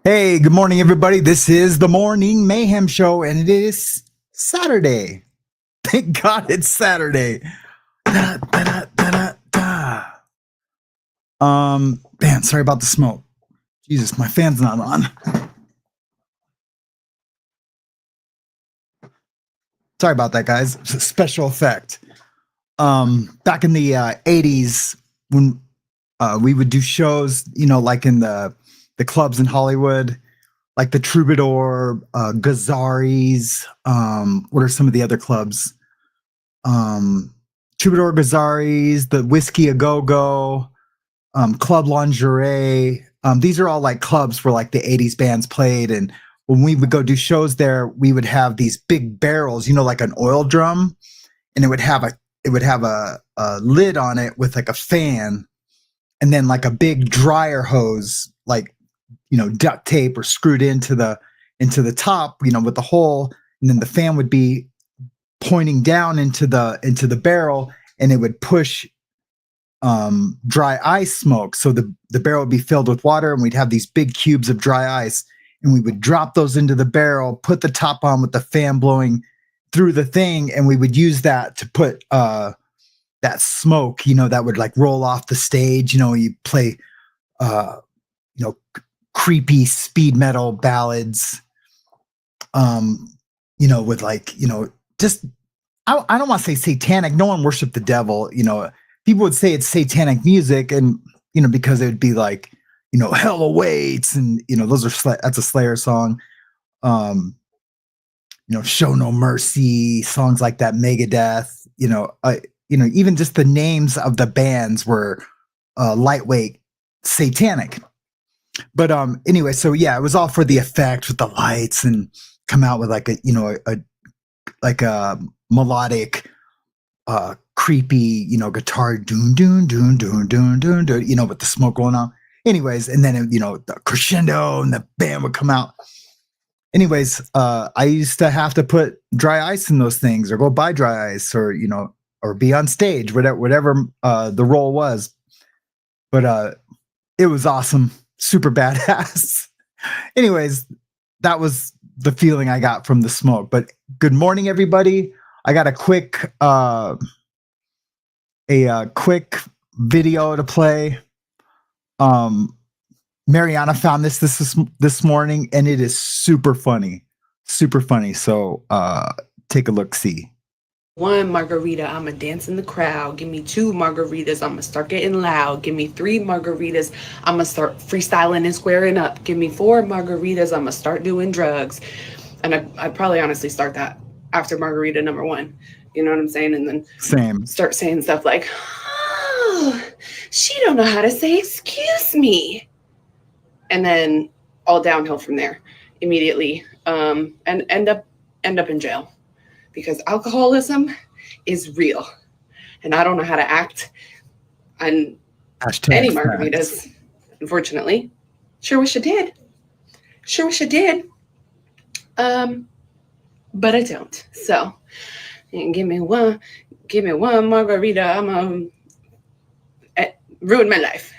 Hey, good morning, everybody. This is the Morning Mayhem Show, and it is Saturday. Thank God it's Saturday. Da, da, da, da, da, da. Man, sorry about the smoke. Jesus, my fan's not on. Sorry about that, guys. It's a special effect. Back in the 80s, when we would do shows, like in the clubs in Hollywood, like the Troubadour, Gazzari's. What are some of the other clubs? Troubadour, Gazzari's, the Whiskey A Go Go, Club Lingerie. These are all like clubs where like the 80s bands played. And when we would go do shows there, we would have these big barrels, like an oil drum, and it would have a lid on it with like a fan, and then like a big dryer hose, like duct tape or screwed into the top, with the hole, and then the fan would be pointing down into the barrel, and it would push dry ice smoke. So the barrel would be filled with water, and we'd have these big cubes of dry ice, and we would drop those into the barrel, put the top on with the fan blowing through the thing, and we would use that to put that smoke, that would like roll off the stage. You play creepy speed metal ballads, with like, just, I don't want to say satanic. No one worshiped the devil. People would say it's satanic music, and, because it would be like, hell awaits, and, that's a Slayer song. Show No Mercy, songs like that, Megadeth, even just the names of the bands were lightweight satanic. But anyway, so yeah, it was all for the effect with the lights, and come out with like a melodic, creepy, guitar, doon doon doon doon doon doon doon, with the smoke going on. Anyways, and then the crescendo, and the band would come out. Anyways, I used to have to put dry ice in those things, or go buy dry ice, or or be on stage, whatever the role was. But it was awesome. Super badass. Anyways, that was the feeling I got from the smoke. But good morning, everybody. I got a quick quick video to play. Mariana found this morning, and it is super funny. Super funny. So take a look, see. 1 margarita, I'ma dance in the crowd. Give me 2 margaritas, I'ma start getting loud. Give me 3 margaritas, I'ma start freestyling and squaring up. Give me 4 margaritas, I'ma start doing drugs. And I'd probably honestly start that after margarita number 1. You know what I'm saying? And then start saying stuff like, oh, she don't know how to say excuse me. And then all downhill from there immediately, and end up in jail. Because alcoholism is real, and I don't know how to act on any margaritas, unfortunately. Sure wish I did. But I don't. So, give me one margarita. I'm ruin my life.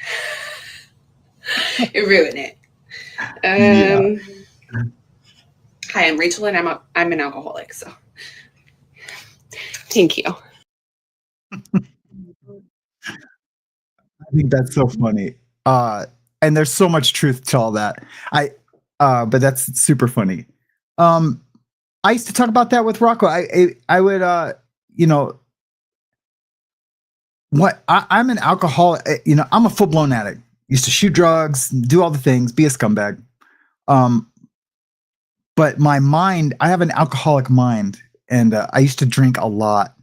It ruined it. Hi, I'm Rachel, and I'm an alcoholic. So. Thank you. I think that's so funny. And there's so much truth to all that. But that's super funny. I used to talk about that with Rocco. I would, I'm an alcoholic. I'm a full blown addict. Used to shoot drugs, do all the things, be a scumbag. But my mind, I have an alcoholic mind. And I used to drink a lot,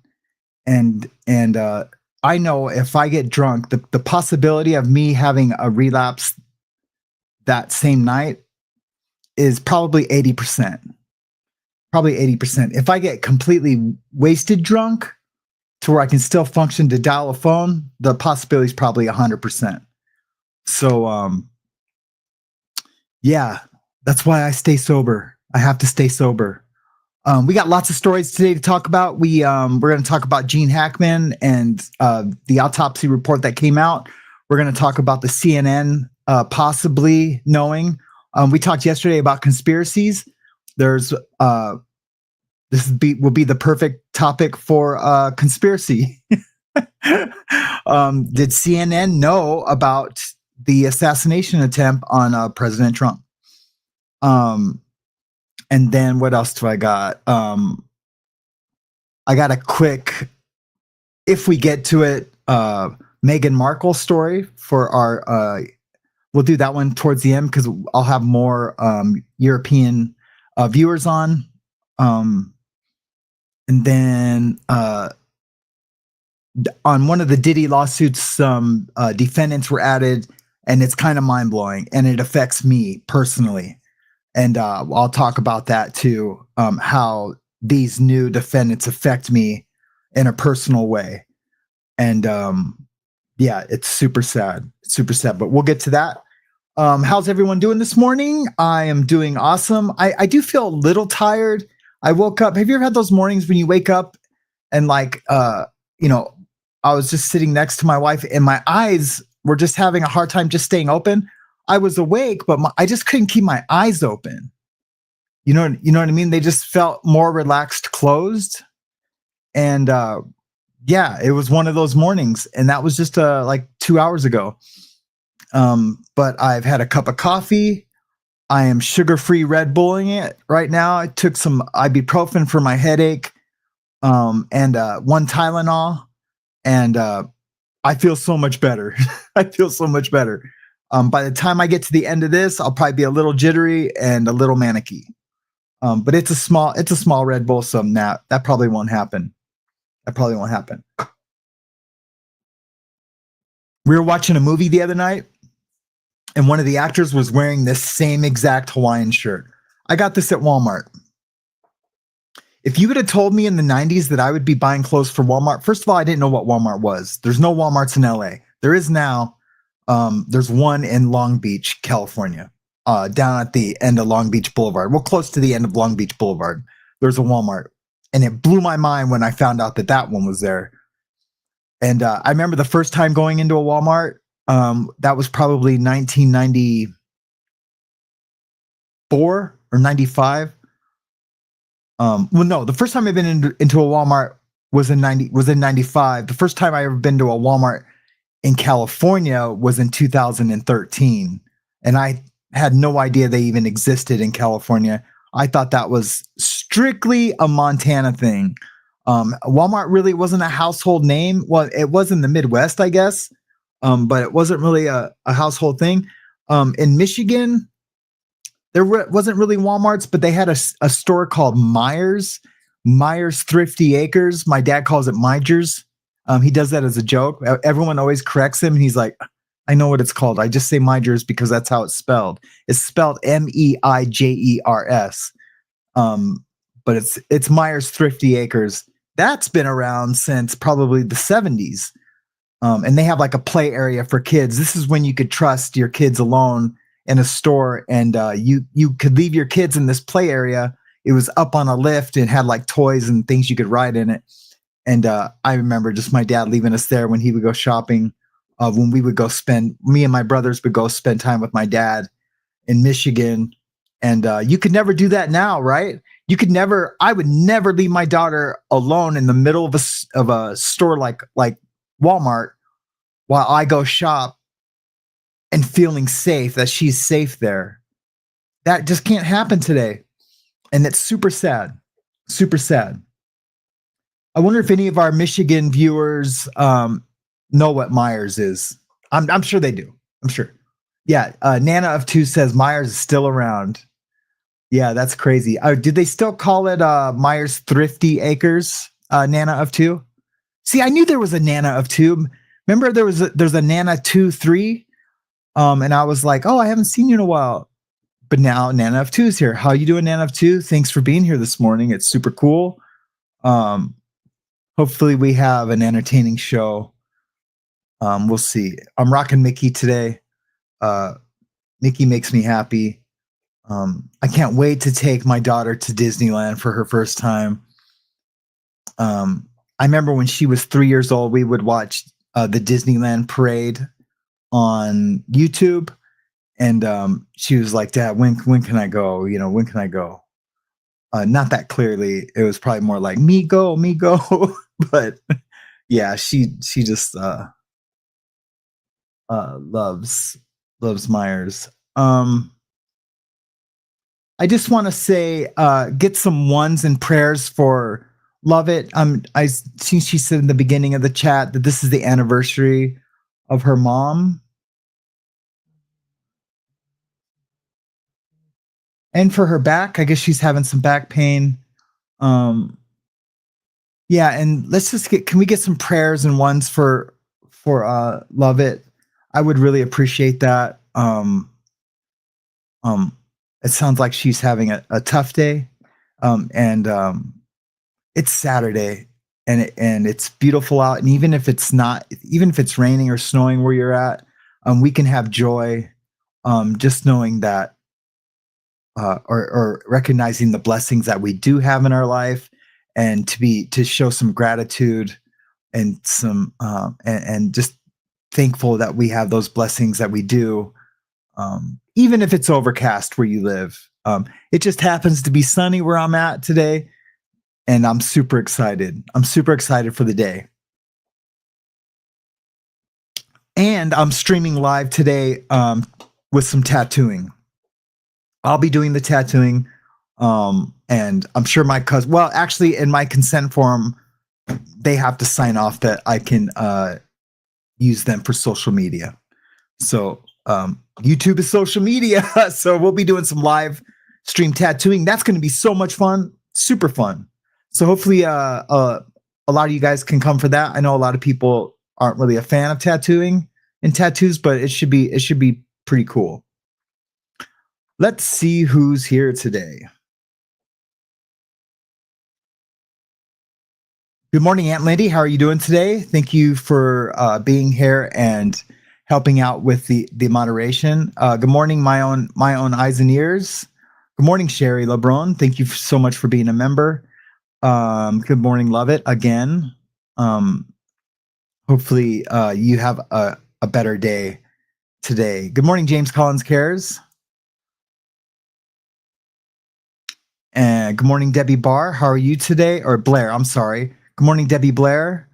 and I know if I get drunk, the possibility of me having a relapse that same night is probably 80%. Probably 80%. If I get completely wasted drunk to where I can still function to dial a phone, the possibility is probably 100%. So, yeah, that's why I stay sober. I have to stay sober. We got lots of stories today to talk about. We're going to talk about Jean Hackman and the autopsy report that came out. We're going to talk about the CNN possibly knowing We talked yesterday about conspiracies. There's will be the perfect topic for conspiracy. Did CNN know about the assassination attempt on President Trump? And then what else do I got? I got a quick, if we get to it, Meghan Markle story for our, we'll do that one towards the end because I'll have more European viewers on. And then on one of the Diddy lawsuits, some defendants were added, and it's kind of mind-blowing, and it affects me personally. And I'll talk about that too, how these new defendants affect me in a personal way. And yeah, it's super sad, but we'll get to that. How's everyone doing this morning? I am doing awesome. I do feel a little tired. I woke up. Have you ever had those mornings when you wake up and like, you know, I was just sitting next to my wife and my eyes were just having a hard time just staying open. I was awake, but I just couldn't keep my eyes open. You know what I mean? They just felt more relaxed, closed. And yeah, it was one of those mornings. And that was just like 2 hours ago. But I've had a cup of coffee. I am sugar-free Red Bulling it right now. I took some ibuprofen for my headache, and one Tylenol, and I feel so much better. I feel so much better. By the time I get to the end of this, I'll probably be a little jittery and a little manicky. But it's a small Red Bull, so that probably won't happen. That probably won't happen. We were watching a movie the other night, and one of the actors was wearing this same exact Hawaiian shirt. I got this at Walmart. If you would have told me in the 90s that I would be buying clothes for Walmart, first of all, I didn't know what Walmart was. There's no Walmarts in LA. There is now. There's one in Long Beach, California, down at the end of Long Beach Boulevard. Well, close to the end of Long Beach Boulevard. There's a Walmart. And it blew my mind when I found out that one was there. And I remember the first time going into a Walmart. That was probably 1994 or 95. Well, no, the first time I've been into a Walmart was in 95. The first time I ever been to a Walmart in California was in 2013. And I had no idea they even existed in California. I thought that was strictly a Montana thing. Walmart really wasn't a household name. Well, it was in the Midwest, I guess. But it wasn't really a household thing. In Michigan, there wasn't really Walmarts, but they had a store called Myers Thrifty Acres. My dad calls it Migers. He does that as a joke. Everyone always corrects him. And he's like, I know what it's called. I just say Migers because that's how it's spelled. It's spelled Meijers. But it's Myers Thrifty Acres. That's been around since probably the 70s. And they have like a play area for kids. This is when you could trust your kids alone in a store, and you could leave your kids in this play area. It was up on a lift and had like toys and things you could ride in it. And I remember just my dad leaving us there when he would go shopping. When we would go me and my brothers would go spend time with my dad in Michigan. And you could never do that now, right? I would never leave my daughter alone in the middle of a store like Walmart while I go shop and feeling safe that she's safe there. That just can't happen today. And it's super sad. Super sad. I wonder if any of our Michigan viewers know what Myers is. I'm sure they do. I'm sure. Yeah. Nana of Two says Myers is still around. Yeah, that's crazy. Did they still call it Myers Thrifty Acres, Nana of Two? See, I knew there was a Nana of Two. Remember there's a Nana 2-3? And I was like, oh, I haven't seen you in a while. But now Nana of Two is here. How you doing, Nana of Two? Thanks for being here this morning. It's super cool. Hopefully we have an entertaining show. We'll see. I'm rocking Mickey today. Mickey makes me happy. I can't wait to take my daughter to Disneyland for her first time. I remember when she was 3 years old, we would watch the Disneyland parade on YouTube. And she was like, Dad, when can I go? You know, when can I go? Not that clearly. It was probably more like me go. But yeah, she just loves Myers. I just want to say, get some ones and prayers for Love It. I see she said in the beginning of the chat that this is the anniversary of her mom. And for her back, I guess she's having some back pain. Yeah, and can we get some prayers and ones for Love It? I would really appreciate that. It sounds like she's having a tough day. And it's Saturday and it's beautiful out. And even if it's raining or snowing where you're at, we can have joy, just knowing that, or recognizing the blessings that we do have in our life, and to show some gratitude and some, and just thankful that we have those blessings that we do. Even if it's overcast where you live, it just happens to be sunny where I'm at today. And I'm super excited. I'm super excited for the day. And I'm streaming live today with some tattooing. I'll be doing the tattooing. And I'm sure my cousin, well, actually in my consent form, they have to sign off that I can use them for social media. So YouTube is social media. So we'll be doing some live stream tattooing. That's going to be so much fun. Super fun. So hopefully a lot of you guys can come for that. I know a lot of people aren't really a fan of tattooing and tattoos, but it should be pretty cool. Let's see who's here today. Good morning, Aunt Lindy. How are you doing today? Thank you for being here and helping out with the moderation. Good morning, my own eyes and ears. Good morning, Sherry LeBron. Thank you so much for being a member. Good morning, Love It again. Hopefully you have a better day today. Good morning, James Collins Cares. And good morning, Debbie Barr. How are you today? Or Blair, I'm sorry. Good morning, Debbie Blair.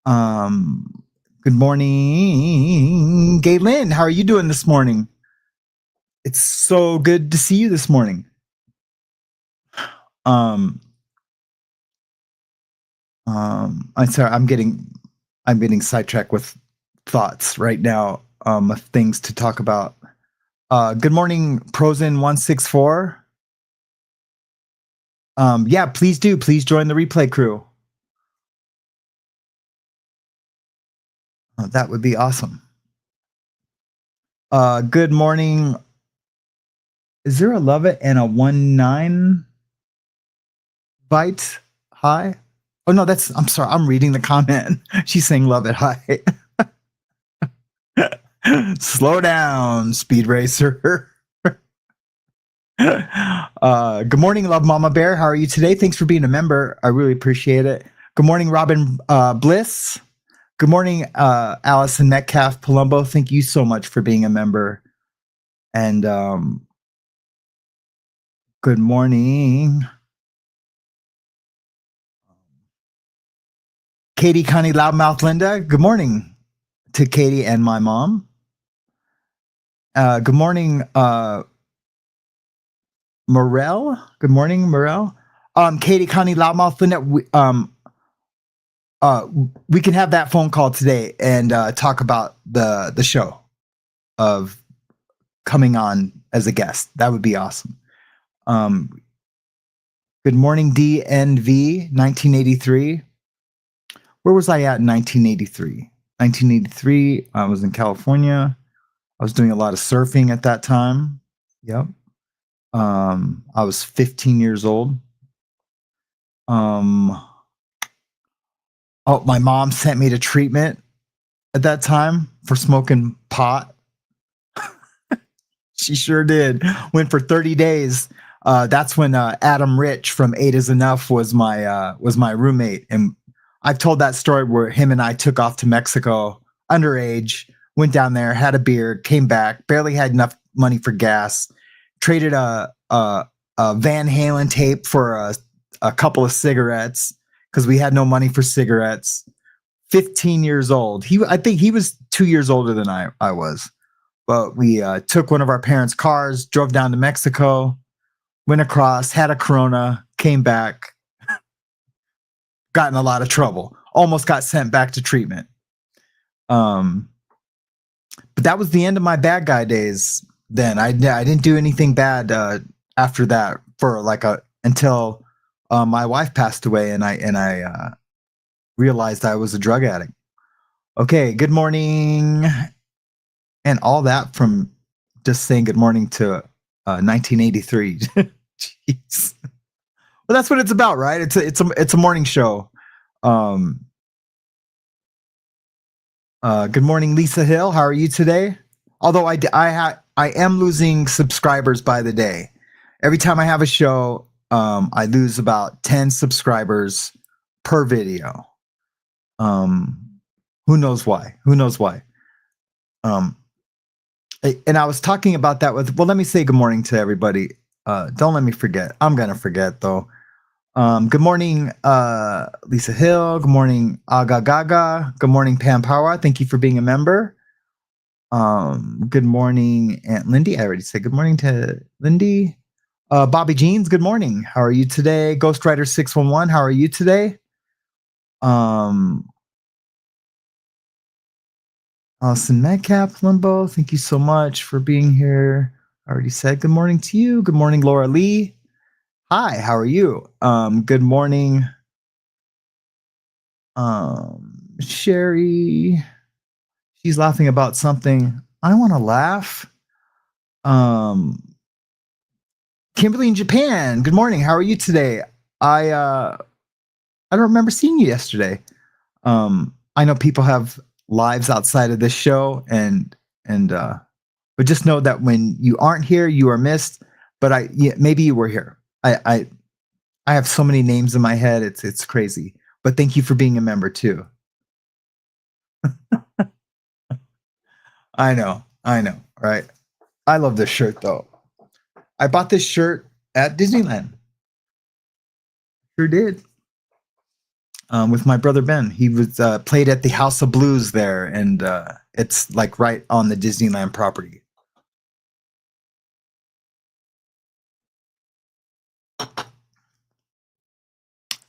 Good morning, Gaylin. How are you doing this morning? It's so good to see you this morning. I'm sorry, I'm getting sidetracked with thoughts right now, of things to talk about. Good morning, Prozen164. Yeah, please join the replay crew. That would be awesome. Good morning. Is there a Love It and a 19 byte? Hi. Oh no, I'm sorry. I'm reading the comment. She's saying Love It. Hi. Slow down, Speed Racer. Good morning, Love Mama Bear. How are you today? Thanks for being a member. I really appreciate it. Good morning, Robin Bliss. Good morning, Allison Metcalf Palumbo. Thank you so much for being a member. And good morning, Katie Connie Loudmouth Linda. Good morning to Katie and my mom. Good morning, Morel. Good morning, Morel. Katie Connie Loudmouth Linda. We can have that phone call today and talk about the show of coming on as a guest. That would be awesome. Good morning, DNV 1983. Where was I at in 1983? 1983, I was in California. I was doing a lot of surfing at that time. Yep. I was 15 years old. Oh, my mom sent me to treatment at that time for smoking pot. She sure did. Went for 30 days. That's when Adam Rich from 8 is Enough was my roommate. And I've told that story where him and I took off to Mexico underage Went down there, had a beer, came back, barely had enough money for gas, traded a Van Halen tape for a couple of cigarettes because we had no money for cigarettes. 15 years old. I think he was 2 years older than I was. But we took one of our parents' cars, drove down to Mexico, went across, had a Corona, came back, got in a lot of trouble, almost got sent back to treatment. But that was the end of my bad guy days. Then I didn't do anything bad after that for until my wife passed away, and I realized I was a drug addict. Okay, good morning, and all that from just saying good morning to 1983. Jeez. Well, that's what it's about, right? It's a morning show. Good morning, Lisa Hill. How are you today? Although I am losing subscribers by the day. Every time I have a show, I lose about 10 subscribers per video. Who knows why? And I was talking about that with, well, let me say good morning to everybody. Don't let me forget. I'm going to forget though. Good morning, Lisa Hill. Good morning, Aga Gaga. Good morning, Pam Power. Thank you for being a member. Good morning, Aunt Lindy. I already said good morning to Lindy. Bobby Jeans, good morning. How are you today? Ghostwriter 611, how are you today? Allison Metcalf, Limbo, thank you so much for being here. I already said good morning to you. Good morning, Laura Lee. Hi, how are you? Good morning, Sherry. She's laughing about something. I want to laugh. Kimberly in Japan. Good morning. How are you today? I don't remember seeing you yesterday. I know people have lives outside of this show, and but just know that when you aren't here, you are missed. But maybe you were here. I have so many names in my head. It's crazy. But thank you for being a member too. I know. Right? I love this shirt though. I bought this shirt at Disneyland. Sure did. With my brother Ben. He was played at the House of Blues there, and it's like right on the Disneyland property.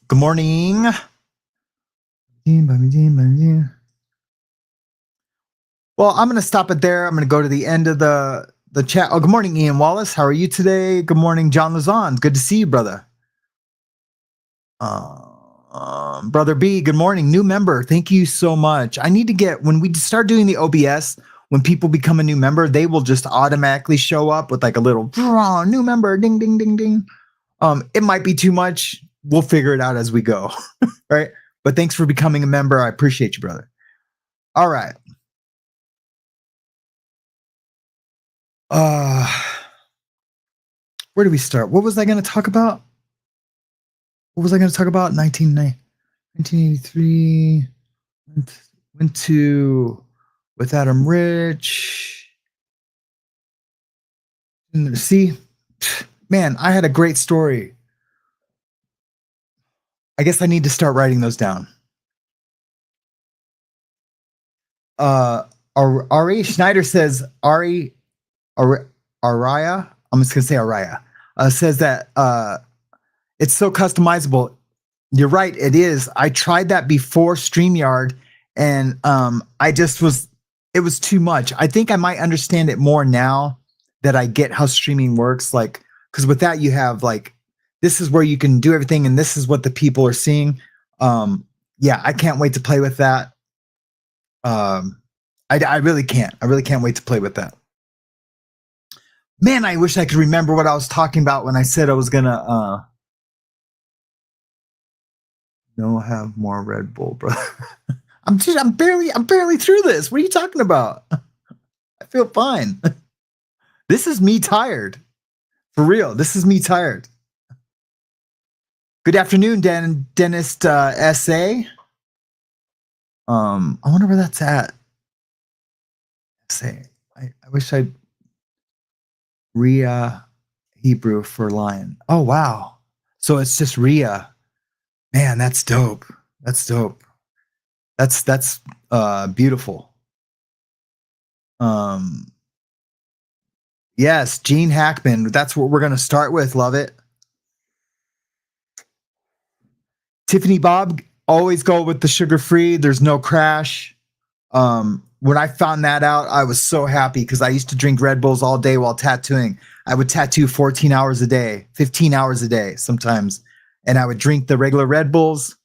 Good morning. Well, I'm going to stop it there. I'm going to go to the end of the chat. Oh, good morning, Ian Wallace. How are you today? Good morning, John Lazon. Good to see you, brother. Brother B, good morning. New member. Thank you so much. I need to get, when we start doing the OBS, when people become a new member, they will just automatically show up with like a little new member, ding, ding, ding, ding. It might be too much. We'll figure it out as we go. Right. But thanks for becoming a member. I appreciate you, brother. All right. Where do we start? What was I going to talk about? 1983. Went to with Adam Rich. See, man, I had a great story. I guess I need to start writing those down. Ari Schneider says, Araya, I'm just going to say Araya, says that it's so customizable. You're right, it is. I tried that before StreamYard, and it was too much. I think I might understand it more now that I get how streaming works. Like, because with that, you have like, this is where you can do everything, and this is what the people are seeing. Yeah, I can't wait to play with that. I really can't. I really can't wait to play with that. Man, I wish I could remember what I was talking about when I said I was gonna no have more Red Bull, bro. I'm barely through this. What are you talking about? I feel fine. This is me tired. For real. This is me tired. Good afternoon, Dentist SA. I wonder where that's at. say, I wish I'd Rhea Hebrew for lion. Oh, wow. So it's just Rhea. Man, that's dope. That's dope. That's beautiful. Yes, Jean Hackman. That's what we're going to start with. Love it. Tiffany Bob, always go with the sugar-free. There's no crash. When I found that out, I was so happy because I used to drink Red Bulls all day while tattooing. I would tattoo 14 hours a day, 15 hours a day sometimes. And I would drink the regular Red Bulls.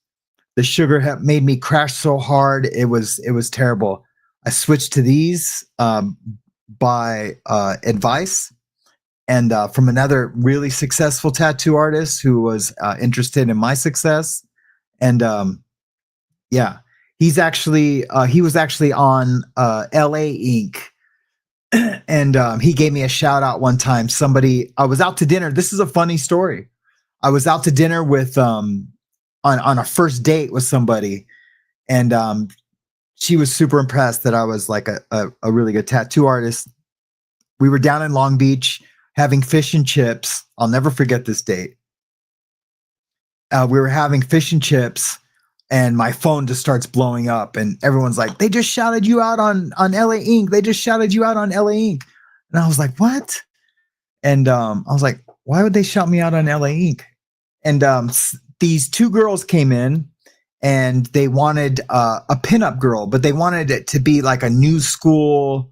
The sugar made me crash so hard. It was terrible. I switched to these by advice and from another really successful tattoo artist who was interested in my success. And yeah, he was actually on LA Inc. And he gave me a shout out one time. I was out to dinner. This is a funny story. I was out to dinner with on a first date with somebody, and she was super impressed that I was like a really good tattoo artist. We were down in Long Beach having fish and chips. I'll never forget this date. We were having fish and chips, and my phone just starts blowing up, and everyone's like, "They just shouted you out on LA Inc. They just shouted you out on LA Inc." And I was like, "What?" And I was like, "Why would they shout me out on LA Inc.?" And these two girls came in, and they wanted a pinup girl, but they wanted it to be like a new school,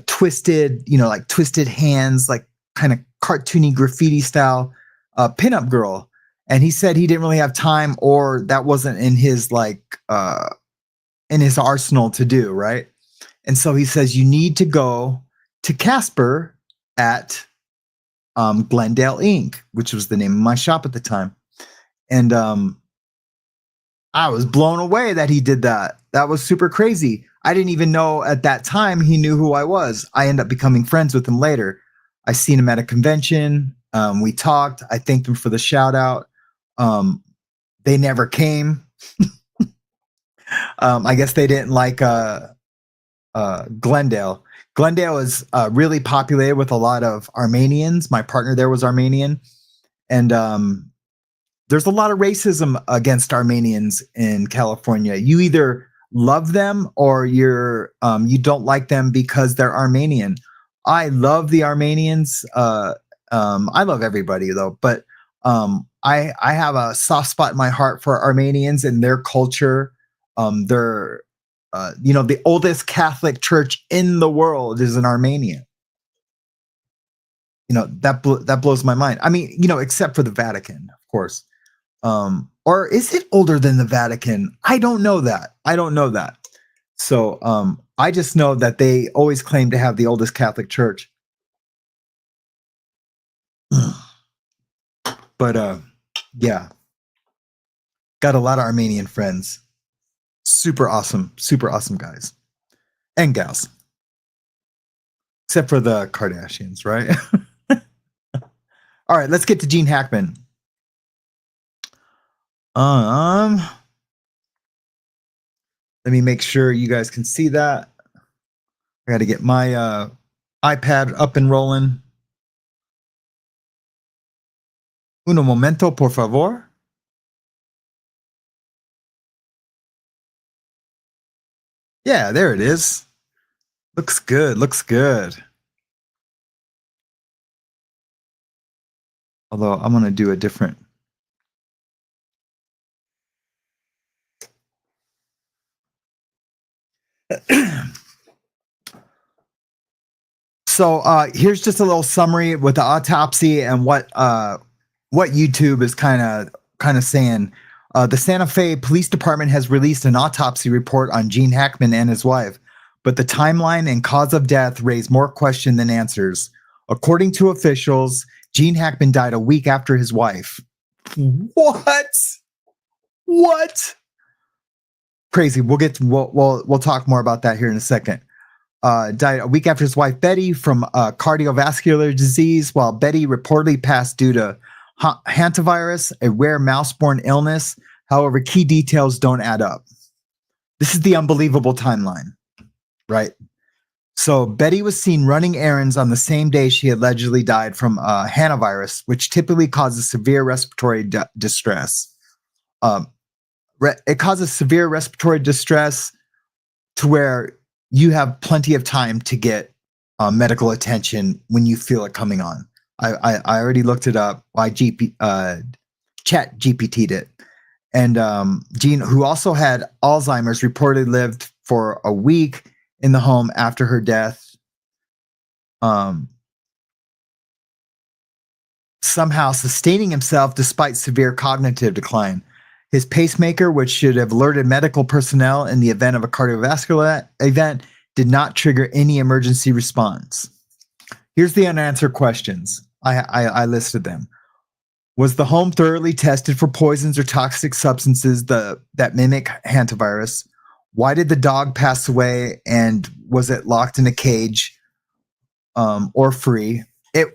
twisted, like twisted hands, like kind of cartoony graffiti style pinup girl. And he said he didn't really have time, or that wasn't in his in his arsenal to do, right? And so he says, you need to go to Casper at Glendale Inc., which was the name of my shop at the time. And I was blown away that he did that. That was super crazy. I didn't even know at that time he knew who I was. I ended up becoming friends with him later. I seen him at a convention. We talked. I thanked him for the shout out. They never came. I guess they didn't like Glendale. Glendale is really populated with a lot of Armenians. My partner there was Armenian. And there's a lot of racism against Armenians in California. You either love them or you don't like them because they're Armenian. I love the Armenians. I love everybody though, but I have a soft spot in my heart for Armenians and their culture. They're the oldest Catholic church in the world is in Armenia. That blows my mind. I mean, except for the Vatican, of course. Or is it older than the Vatican? I don't know that. So I just know that they always claim to have the oldest Catholic church. But yeah, got a lot of Armenian friends. Super awesome guys and gals, except for the Kardashians, right? All right, let's get to Jean Hackman. Let me make sure you guys can see that. I got to get my iPad up and rolling. Uno momento, por favor. Yeah, there it is. Looks good. Although I'm going to do a different. So here's just a little summary with the autopsy and what YouTube is kind of saying. The Santa Fe Police Department has released an autopsy report on Jean Hackman and his wife, but the timeline and cause of death raise more question than answers. According to officials, Jean Hackman died a week after his wife. What? Crazy. We'll talk more about that here in a second. Died a week after his wife Betty from cardiovascular disease, while Betty reportedly passed due to hantavirus, a rare mouse-borne illness. However, key details don't add up. This is the unbelievable timeline, right? So Betty was seen running errands on the same day she allegedly died from hantavirus, which typically causes severe respiratory distress. It causes severe respiratory distress to where you have plenty of time to get medical attention when you feel it coming on. I already looked it up. Chat GPT'd it. And Jean, who also had Alzheimer's, reportedly lived for a week in the home after her death. Somehow sustaining himself despite severe cognitive decline. His pacemaker, which should have alerted medical personnel in the event of a cardiovascular event, did not trigger any emergency response. Here's the unanswered questions. I listed them. Was the home thoroughly tested for poisons or toxic substances that mimic hantavirus? Why did the dog pass away, and was it locked in a cage or free? The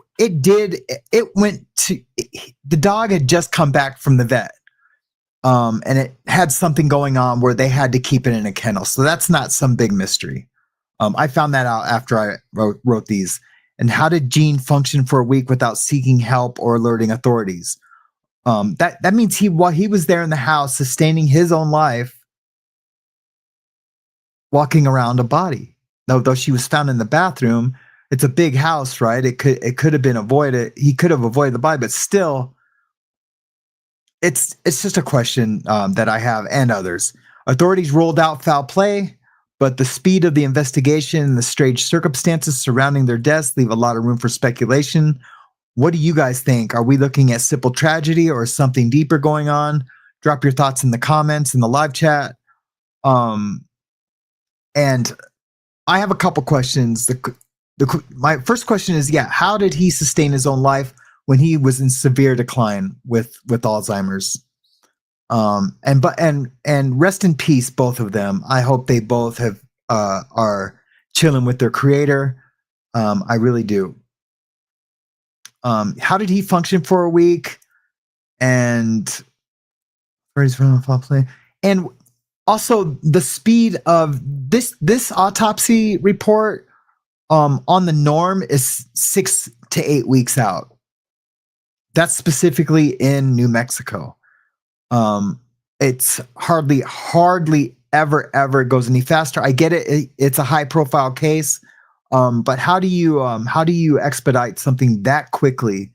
dog had just come back from the vet. And it had something going on where they had to keep it in a kennel. So that's not some big mystery. I found that out after I wrote these. And how did Jean function for a week without seeking help or alerting authorities? That means while he was there in the house, sustaining his own life, walking around a body. Though she was found in the bathroom, it's a big house, right? It could have been avoided. He could have avoided the body, but still, it's just a question that I have and others. Authorities ruled out foul play, but the speed of the investigation and the strange circumstances surrounding their deaths leave a lot of room for speculation. What do you guys think? Are we looking at simple tragedy or something deeper going on? Drop your thoughts in the comments in the live chat. And I have a couple questions. My first question is, how did he sustain his own life when he was in severe decline with Alzheimer's? And rest in peace, both of them. I hope they both are chilling with their creator. I really do. How did he function for a week? And and also the speed of this autopsy report on the norm is 6 to 8 weeks out. That's specifically in New Mexico. It's hardly ever goes any faster. I get it. It's a high profile case. But how do you expedite something that quickly?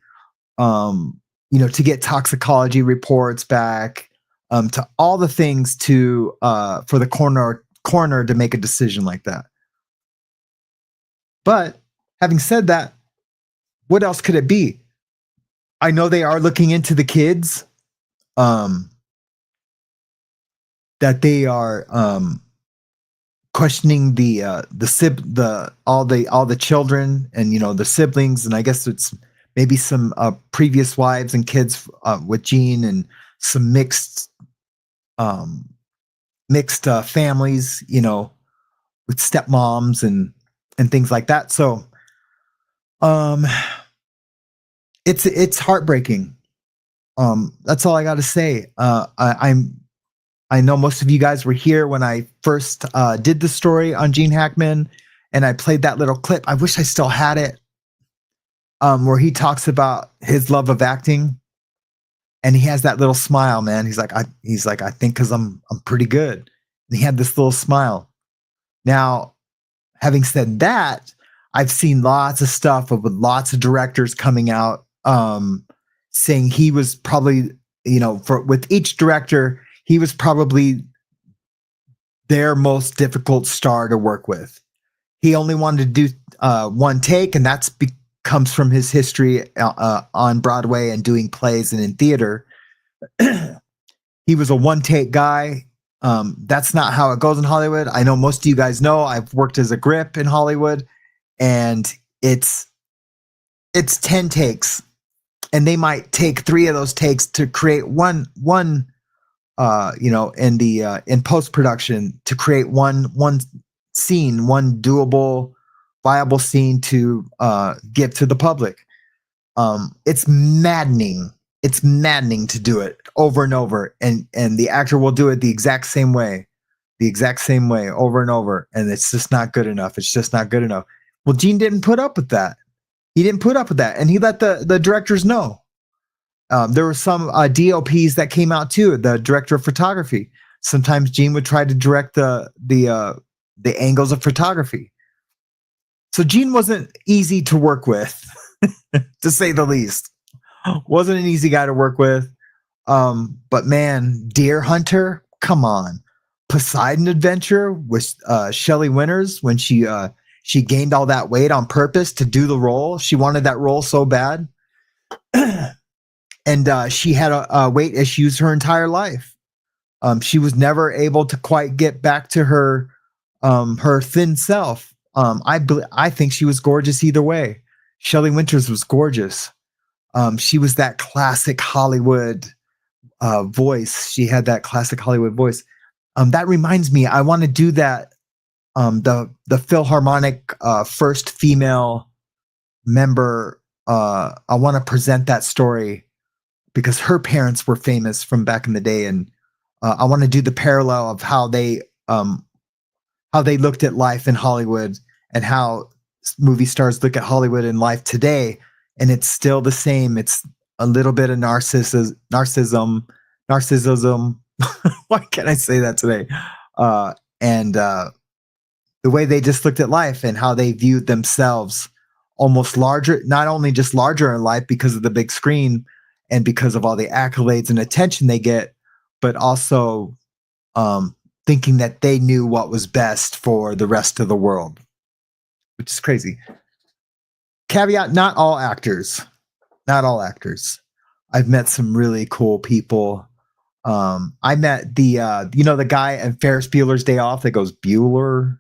To get toxicology reports back, to all the things for the coroner to make a decision like that. But having said that, what else could it be? I know they are looking into the kids, that they are questioning all the children and the siblings, and I guess it's maybe some previous wives and kids with Jean, and some mixed families, with stepmoms and things like that. So it's heartbreaking. That's all I got to say. I know most of you guys were here when I first did the story on Jean Hackman, and I played that little clip. I wish I still had it, where he talks about his love of acting, and he has that little smile, man. He's like, I think because I'm pretty good. And he had this little smile. Now, having said that, I've seen lots of stuff with lots of directors coming out saying he was probably, with each director, he was probably their most difficult star to work with. He only wanted to do one take, and that's comes from his history on Broadway and doing plays and in theater. He was a one-take guy. That's not how it goes in Hollywood. I know most of you guys know I've worked as a grip in Hollywood, and it's 10 takes, and they might take 3 of those takes to create one in post-production, to create one scene, one doable, viable scene to give to the public. It's maddening. It's maddening to do it over and over, and the actor will do it the exact same way. the exact same way over and over. And it's just not good enough. It's just not good enough. Well, Gene didn't put up with that. He didn't put up with that. And he let the directors know. There were some DOPs that came out too, the director of photography. Sometimes Gene would try to direct the angles of photography. So Gene wasn't easy to work with, to say the least. Wasn't an easy guy to work with. But man, Deer Hunter, come on. Poseidon Adventure with Shelley Winters, when she gained all that weight on purpose to do the role. She wanted that role so bad. And she had weight issues her entire life. She was never able to quite get back to her thin self. I think she was gorgeous either way. Shelley Winters was gorgeous. She was that classic Hollywood voice. She had that classic Hollywood voice. That reminds me, I want to do that. The Philharmonic first female member. I want to present that story because her parents were famous from back in the day, and I want to do the parallel of how they looked at life in Hollywood and how movie stars look at Hollywood and life today. And it's still the same. It's a little bit of narcissism. Why can't I say that today? And the way they just looked at life and how they viewed themselves almost larger, not only just larger in life because of the big screen and because of all the accolades and attention they get, but also thinking that they knew what was best for the rest of the world, which is crazy. Caveat, not all actors. Not all actors. I've met some really cool people. I met the guy in Ferris Bueller's Day Off that goes Bueller,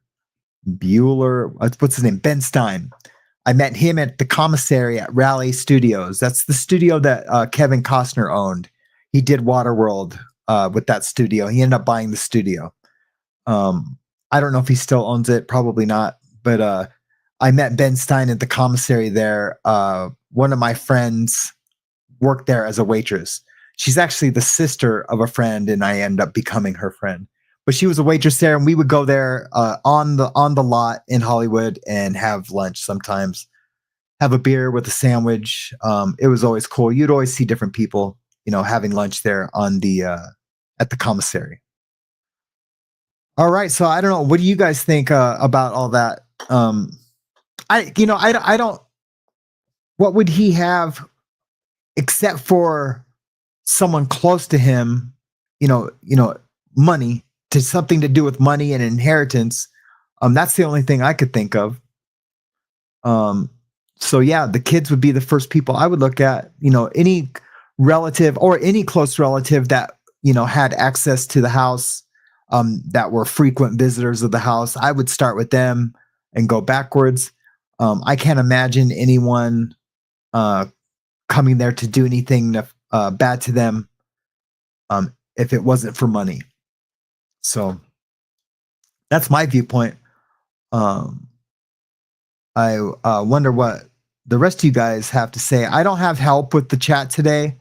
what's his name? Ben Stein. I met him at the commissary at Raleigh Studios. That's the studio that Kevin Costner owned. He did Waterworld with that studio. He ended up buying the studio. I don't know if he still owns it. Probably not. But I met Ben Stein at the commissary there. One of my friends worked there as a waitress. She's actually the sister of a friend, and I end up becoming her friend. But she was a waitress there, and we would go there on the lot in Hollywood and have lunch sometimes, have a beer with a sandwich. It was always cool. You'd always see different people, having lunch there on at the commissary. All right, so I don't know. What do you guys think about all that? I don't. What would he have, except for someone close to him? Money. To something to do with money and inheritance. That's the only thing I could think of. So yeah, the kids would be the first people I would look at. Any relative or any close relative that had access to the house, that were frequent visitors of the house. I would start with them and go backwards. I can't imagine anyone coming there to do anything bad to them if it wasn't for money. So that's my viewpoint. I wonder what the rest of you guys have to say. I don't have help with the chat today.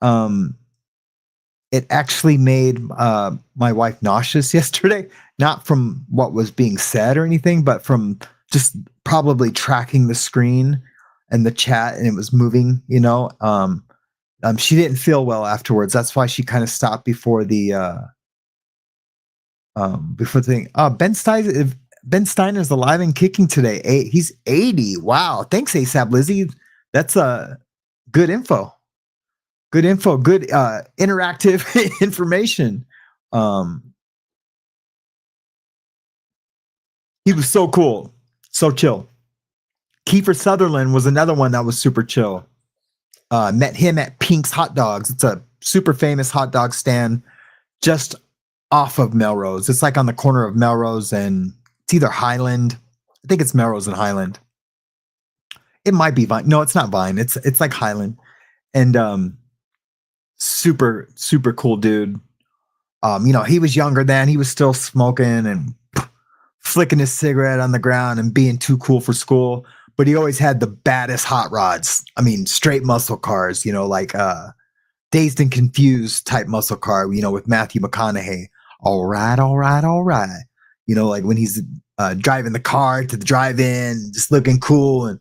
It actually made my wife nauseous yesterday, not from what was being said or anything, but from just probably tracking the screen and the chat, and it was moving, she didn't feel well afterwards. That's why she kind of stopped before the thing. Ben Steiner's alive and kicking today. He's 80. Wow. Thanks, ASAP Lizzie. That's good info. Good interactive information. He was so cool. So chill. Kiefer Sutherland was another one that was super chill. Met him at Pink's Hot Dogs. It's a super famous hot dog stand just off of Melrose. It's like on the corner of Melrose and it's either Highland. I think it's Melrose and Highland. It might be Vine. No, it's not Vine. It's like Highland. And super, super cool dude. He was younger then. He was still smoking and flicking his cigarette on the ground and being too cool for school. But he always had the baddest hot rods. I mean, straight muscle cars, like Dazed and Confused type muscle car, with Matthew McConaughey. all right, all right, all right. You know, like when he's driving the car to the drive-in, just looking cool and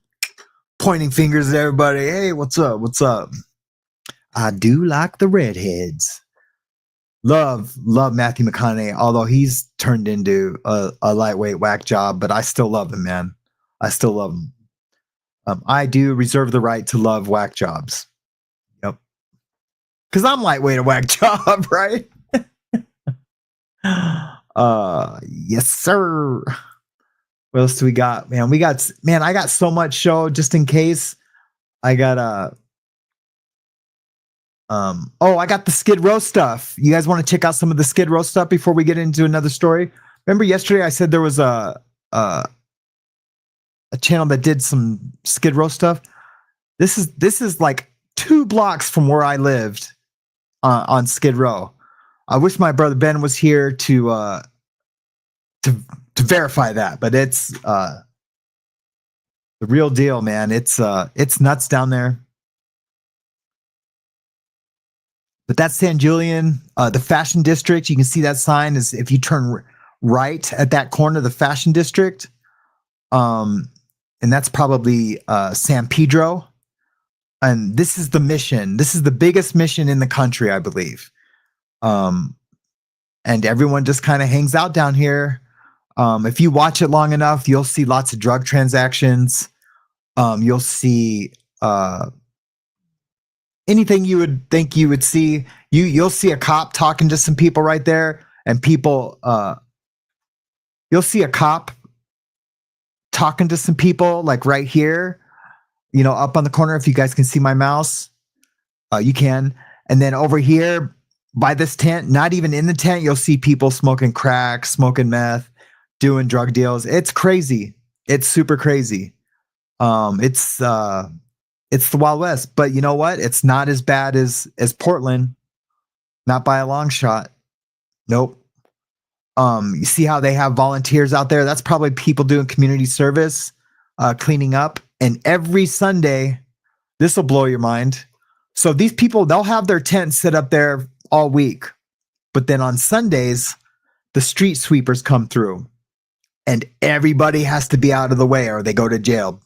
pointing fingers at everybody. Hey, what's up? What's up? I do like the redheads. Love Matthew McConaughey, although he's turned into a lightweight whack job, but I still love him, man. I still love him. I do reserve the right to love whack jobs. Yep. Because I'm lightweight a whack job, right? Yes, sir. What else do we got? Man, I got so much show just in case. I got I got the Skid Row stuff. You guys want to check out some of the Skid Row stuff before we get into another story? Remember yesterday I said there was a channel that did some Skid Row stuff. This is like 2 blocks from where I lived on Skid Row. I wish my brother Ben was here to verify that, but it's the real deal, man. It's nuts down there. But that's San Julian, the Fashion District. You can see that sign is if you turn right at that corner, the Fashion District. And that's probably San Pedro. And this is the mission. This is the biggest mission in the country, I believe. And everyone just kind of hangs out down here. If you watch it long enough, you'll see lots of drug transactions. You'll see anything you would think you would see. You'll see a cop talking to some people right there, and people. You'll see a cop talking to some people like right here. You know, up on the corner. If you guys can see my mouse, you can. And then over here by this tent, not even in the tent, you'll see people smoking crack, smoking meth, doing drug deals. It's crazy. It's super crazy. It's the Wild West, but you know what? It's not as bad as Portland. Not by a long shot. Nope. You see how they have volunteers out there? That's probably people doing community service, cleaning up. And every Sunday, this will blow your mind. So these people, they'll have their tents set up there all week. But then on Sundays, the street sweepers come through. And everybody has to be out of the way or they go to jail.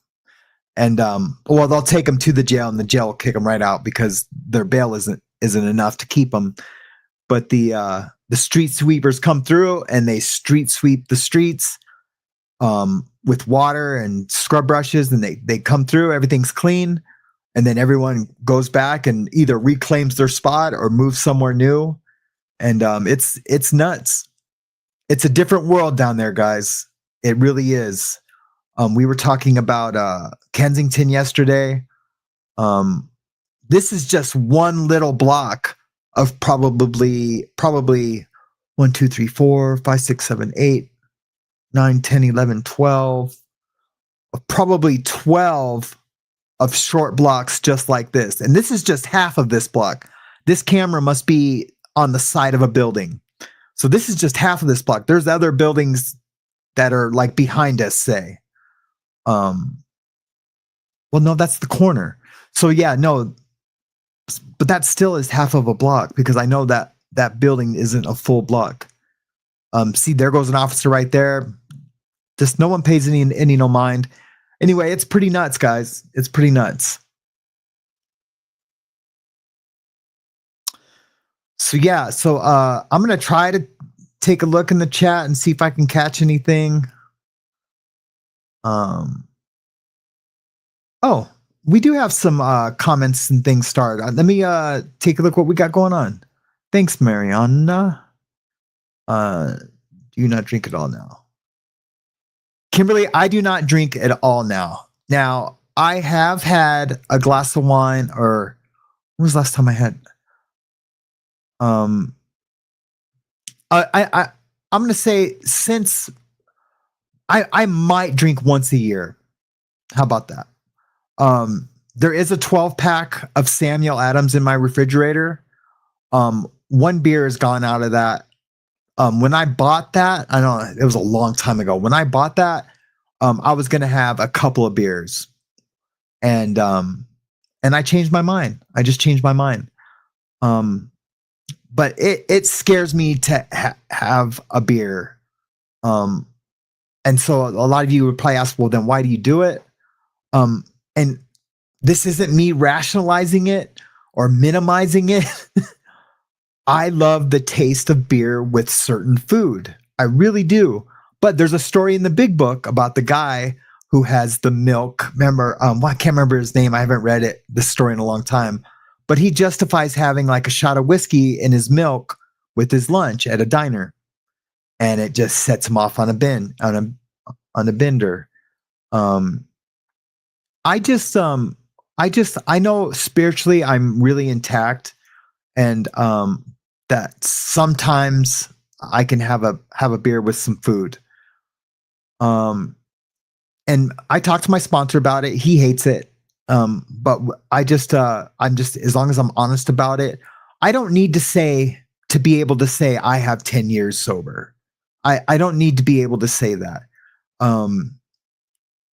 And they'll take them to the jail and the jail will kick them right out because their bail isn't enough to keep them. But the street sweepers come through and they street sweep the streets with water and scrub brushes, and they come through, everything's clean, and then everyone goes back and either reclaims their spot or moves somewhere new. And it's nuts. It's a different world down there, guys. It really is. We were talking about Kensington yesterday. This is just one little block of probably 1, 2, 3, 4, 5, 6, 7, 8, 9, 10, 11, 12, probably 12 of short blocks just like this. And this is just half of this block. This camera must be on the side of a building. So this is just half of this block. There's other buildings that are like behind us, say. Well, no, that's the corner. So yeah, no, but that still is half of a block because I know that that building isn't a full block. See, there goes an officer right there. Just no one pays any no mind. Anyway, it's pretty nuts, guys. It's pretty nuts. So yeah, I'm gonna try to take a look in the chat and see if I can catch anything. Oh, we do have some comments and things started. Let me take a look what we got going on. Thanks, Mariana. Do you not drink at all now? Kimberly, I do not drink at all now. Now, I have had a glass of wine, or when was the last time I had? I'm gonna say since I might drink once a year. How about that? There is a 12-pack of Samuel Adams in my refrigerator. One beer has gone out of that. When I bought that, I know it was a long time ago. When I bought that, I was gonna have a couple of beers, and I changed my mind. I just changed my mind. but it scares me to have a beer. And so a lot of you would probably ask, well, then why do you do it? And this isn't me rationalizing it or minimizing it. I love the taste of beer with certain food. I really do. But there's a story in the big book about the guy who has the milk. Remember, I can't remember his name. I haven't read this story in a long time. But he justifies having like a shot of whiskey in his milk with his lunch at a diner. And it just sets him off on a bender. I know spiritually I'm really intact, and that sometimes I can have a beer with some food. And I talked to my sponsor about it. He hates it. But I'm just as long as I'm honest about it, I don't need to be able to say I have 10 years sober. I don't need to be able to say that.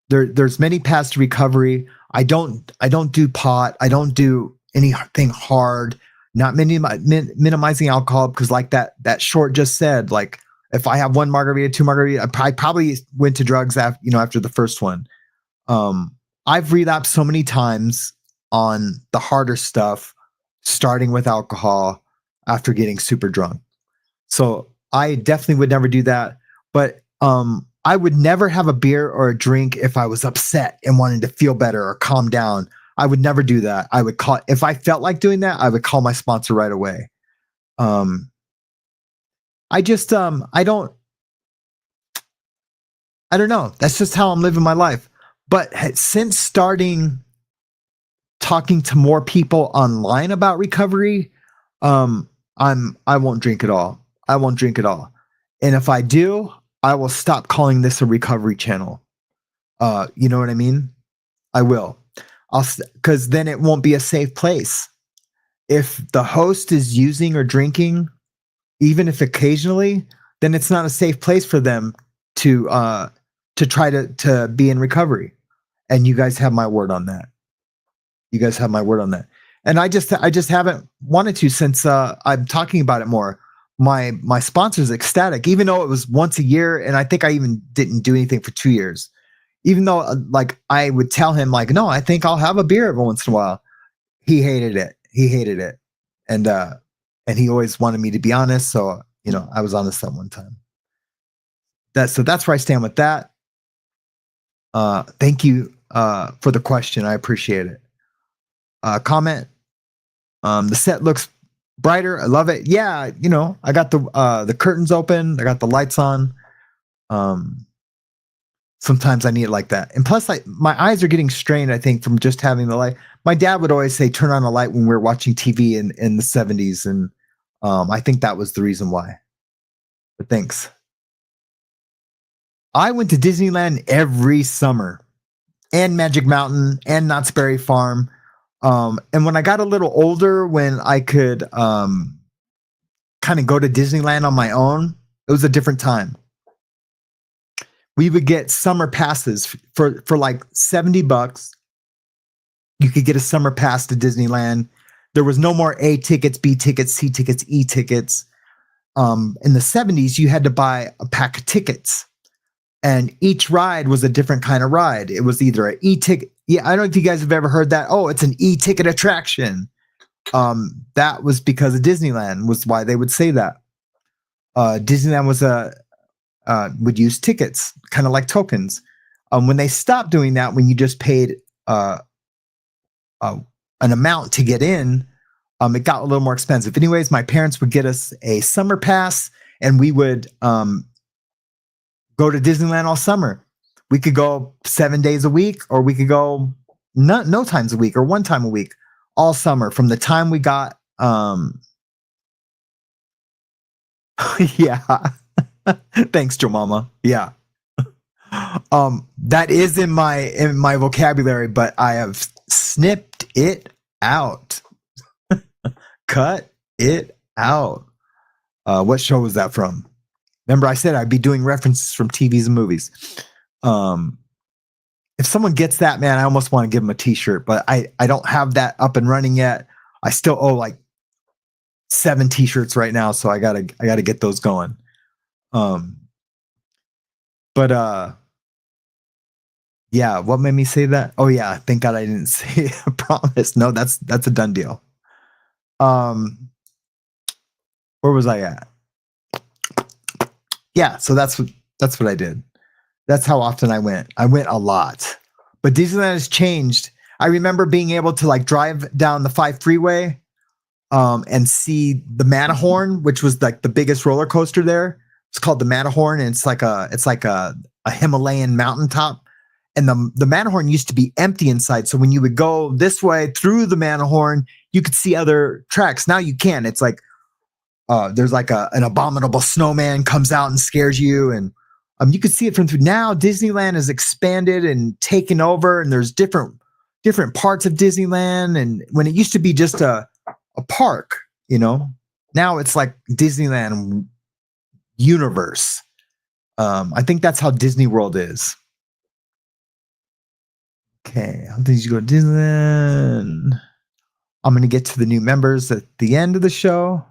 There's many paths to recovery. I don't do pot. I don't do anything hard. Not minimizing alcohol, because like that short just said, like if I have one margarita, two margarita, I probably went to drugs after the first one. I've relapsed so many times on the harder stuff, starting with alcohol after getting super drunk. So I definitely would never do that. But I would never have a beer or a drink if I was upset and wanted to feel better or calm down. I would never do that. If I felt like doing that, I would call my sponsor right away. I don't know. That's just how I'm living my life. But since starting talking to more people online about recovery, I won't drink at all. I won't drink at all. And if I do, I will stop calling this a recovery channel. You know what I mean? I will. Because then it won't be a safe place. If the host is using or drinking, even if occasionally, then it's not a safe place for them to try to be in recovery. And you guys have my word on that. You guys have my word on that. And I just haven't wanted to, since I'm talking about it more. My sponsor's ecstatic, even though it was once a year, and I think I even didn't do anything for 2 years. Even though like I would tell him like, no, I think I'll have a beer every once in a while. He hated it. And he always wanted me to be honest. So, I was honest that one time. That's where I stand with that. Thank you for the question. I appreciate it. Comment. The set looks brighter. I love it. Yeah. I got the curtains open. I got the lights on. Sometimes I need it like that. And plus my eyes are getting strained, I think, from just having the light. My dad would always say, turn on a light when we were watching TV in the 70s. And I think that was the reason why. But thanks. I went to Disneyland every summer, and Magic Mountain and Knott's Berry Farm. And when I got a little older, when I could kind of go to Disneyland on my own, it was a different time. We would get summer passes for like $70. You could get a summer pass to Disneyland. There was no more A tickets, B tickets, C tickets, E tickets. In the 70s, you had to buy a pack of tickets, and each ride was a different kind of ride. It was either an E-ticket. Yeah, I don't know if you guys have ever heard that. Oh, it's an E-ticket attraction. That was because of Disneyland, was why they would say that. Disneyland would use tickets, kind of like tokens. When they stopped doing that, when you just paid an amount to get in, it got a little more expensive. Anyways, my parents would get us a summer pass, and we would go to Disneyland all summer. We could go 7 days a week, or we could go no times a week, or one time a week, all summer. From the time we got, yeah. Thanks, Joe Mama. Yeah. That is in my vocabulary, but I have snipped it out. Cut it out. What show was that from? Remember, I said I'd be doing references from TVs and movies. If someone gets that, man, I almost want to give them a t-shirt, but I don't have that up and running yet. I still owe like 7 t-shirts right now, so I gotta get those going. But yeah, what made me say that? Oh yeah, thank God I didn't say a promise. No, that's a done deal. Where was I at? Yeah, so that's what I did. That's how often I went. I went a lot. But Disneyland has changed. I remember being able to like drive down the 5 freeway and see the Matterhorn, which was like the biggest roller coaster there. It's called the Matterhorn, and it's like a Himalayan mountaintop. And the Matterhorn used to be empty inside. So when you would go this way through the Matterhorn, you could see other tracks. Now you can. It's like there's like an abominable snowman comes out and scares you, and you can see it from through. Now Disneyland has expanded and taken over, and there's different parts of Disneyland. And when it used to be just a park, now it's like Disneyland universe. I think that's how Disney World is. Okay, how did you go to Disneyland? I'm going to get to the new members at the end of the show,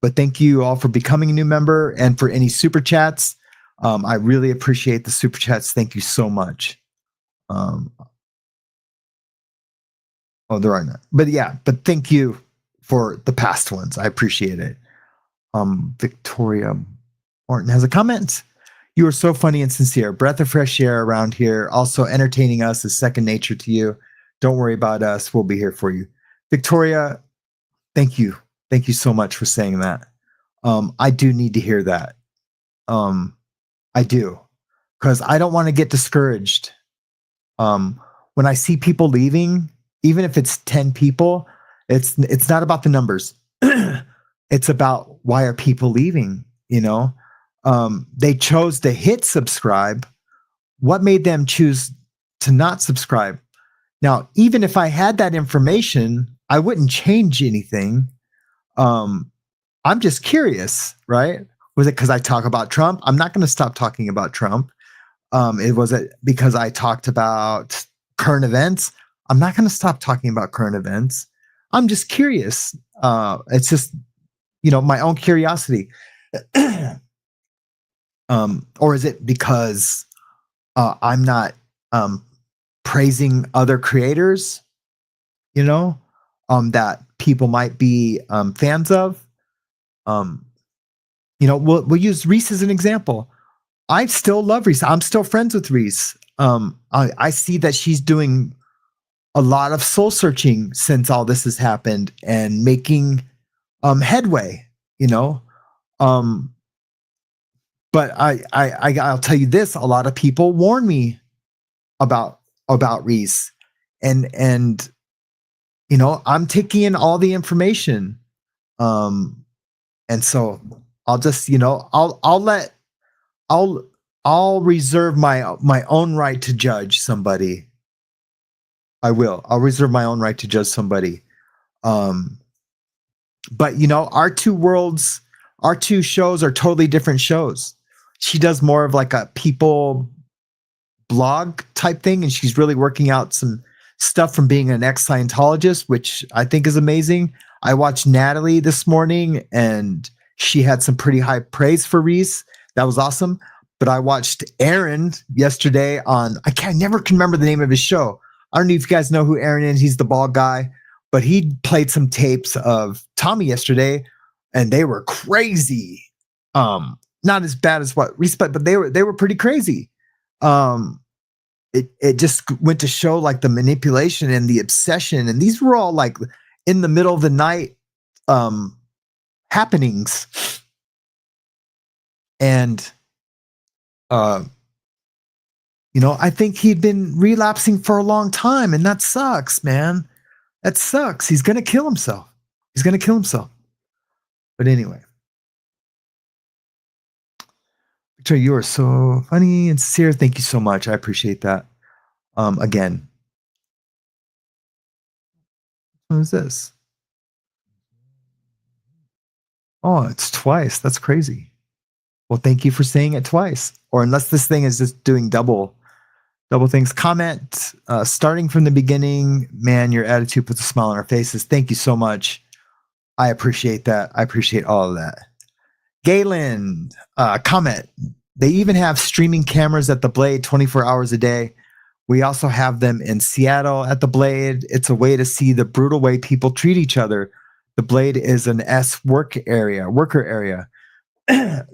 but thank you all for becoming a new member and for any super chats. I really appreciate the super chats. Thank you so much. There are none, but thank you for the past ones. I appreciate it. Victoria Morton has a comment. You are so funny and sincere. Breath of fresh air around here. Also, entertaining us is second nature to you. Don't worry about us. We'll be here for you. Victoria, thank you. Thank you so much for saying that. I do need to hear that. I do. Because I don't want to get discouraged. When I see people leaving, even if it's 10 people, it's not about the numbers. It's about why are people leaving, They chose to hit subscribe. What made them choose to not subscribe? Now, even if I had that information, I wouldn't change anything. I'm just curious, right? Was it because I talk about Trump? I'm not going to stop talking about Trump. Was it because I talked about current events? I'm not going to stop talking about current events. I'm just curious. It's just, my own curiosity. Or is it because I'm not praising other creators, that people might be fans of? We'll use Reese as an example. I still love Reese. I'm still friends with Reese. I see that she's doing a lot of soul searching since all this has happened and making headway, but I'll tell you this, a lot of people warn me about Reese, and I'm taking in all the information. And so I'll just, I'll reserve my own right to judge somebody. I'll reserve my own right to judge somebody. But our two shows are totally different shows. She does more of like a people blog type thing, and she's really working out some stuff from being an ex-Scientologist, which I think is amazing. I watched Natalie this morning, and she had some pretty high praise for Reese. That was awesome. But I watched Aaron yesterday on, I never can remember the name of his show. I don't know if you guys know who Aaron is. He's the bald guy, but he played some tapes of Tommy yesterday, and they were crazy. Not as bad as what Reese, but they were pretty crazy. It just went to show like the manipulation and the obsession, and these were all like in the middle of the night happenings. And I think he'd been relapsing for a long time, and that sucks, man. That sucks. He's gonna kill himself. But anyway. Victoria, you are so funny and sincere. Thank you so much. I appreciate that. Again. What is this? Oh, it's twice. That's crazy. Well, thank you for saying it twice. Or unless this thing is just doing double things. Comment, starting from the beginning, man, your attitude puts a smile on our faces. Thank you so much. I appreciate that. I appreciate all of that. Galen, comment. They even have streaming cameras at the Blade 24 hours a day. We also have them in Seattle at the Blade. It's a way to see the brutal way people treat each other. The Blade is an worker area.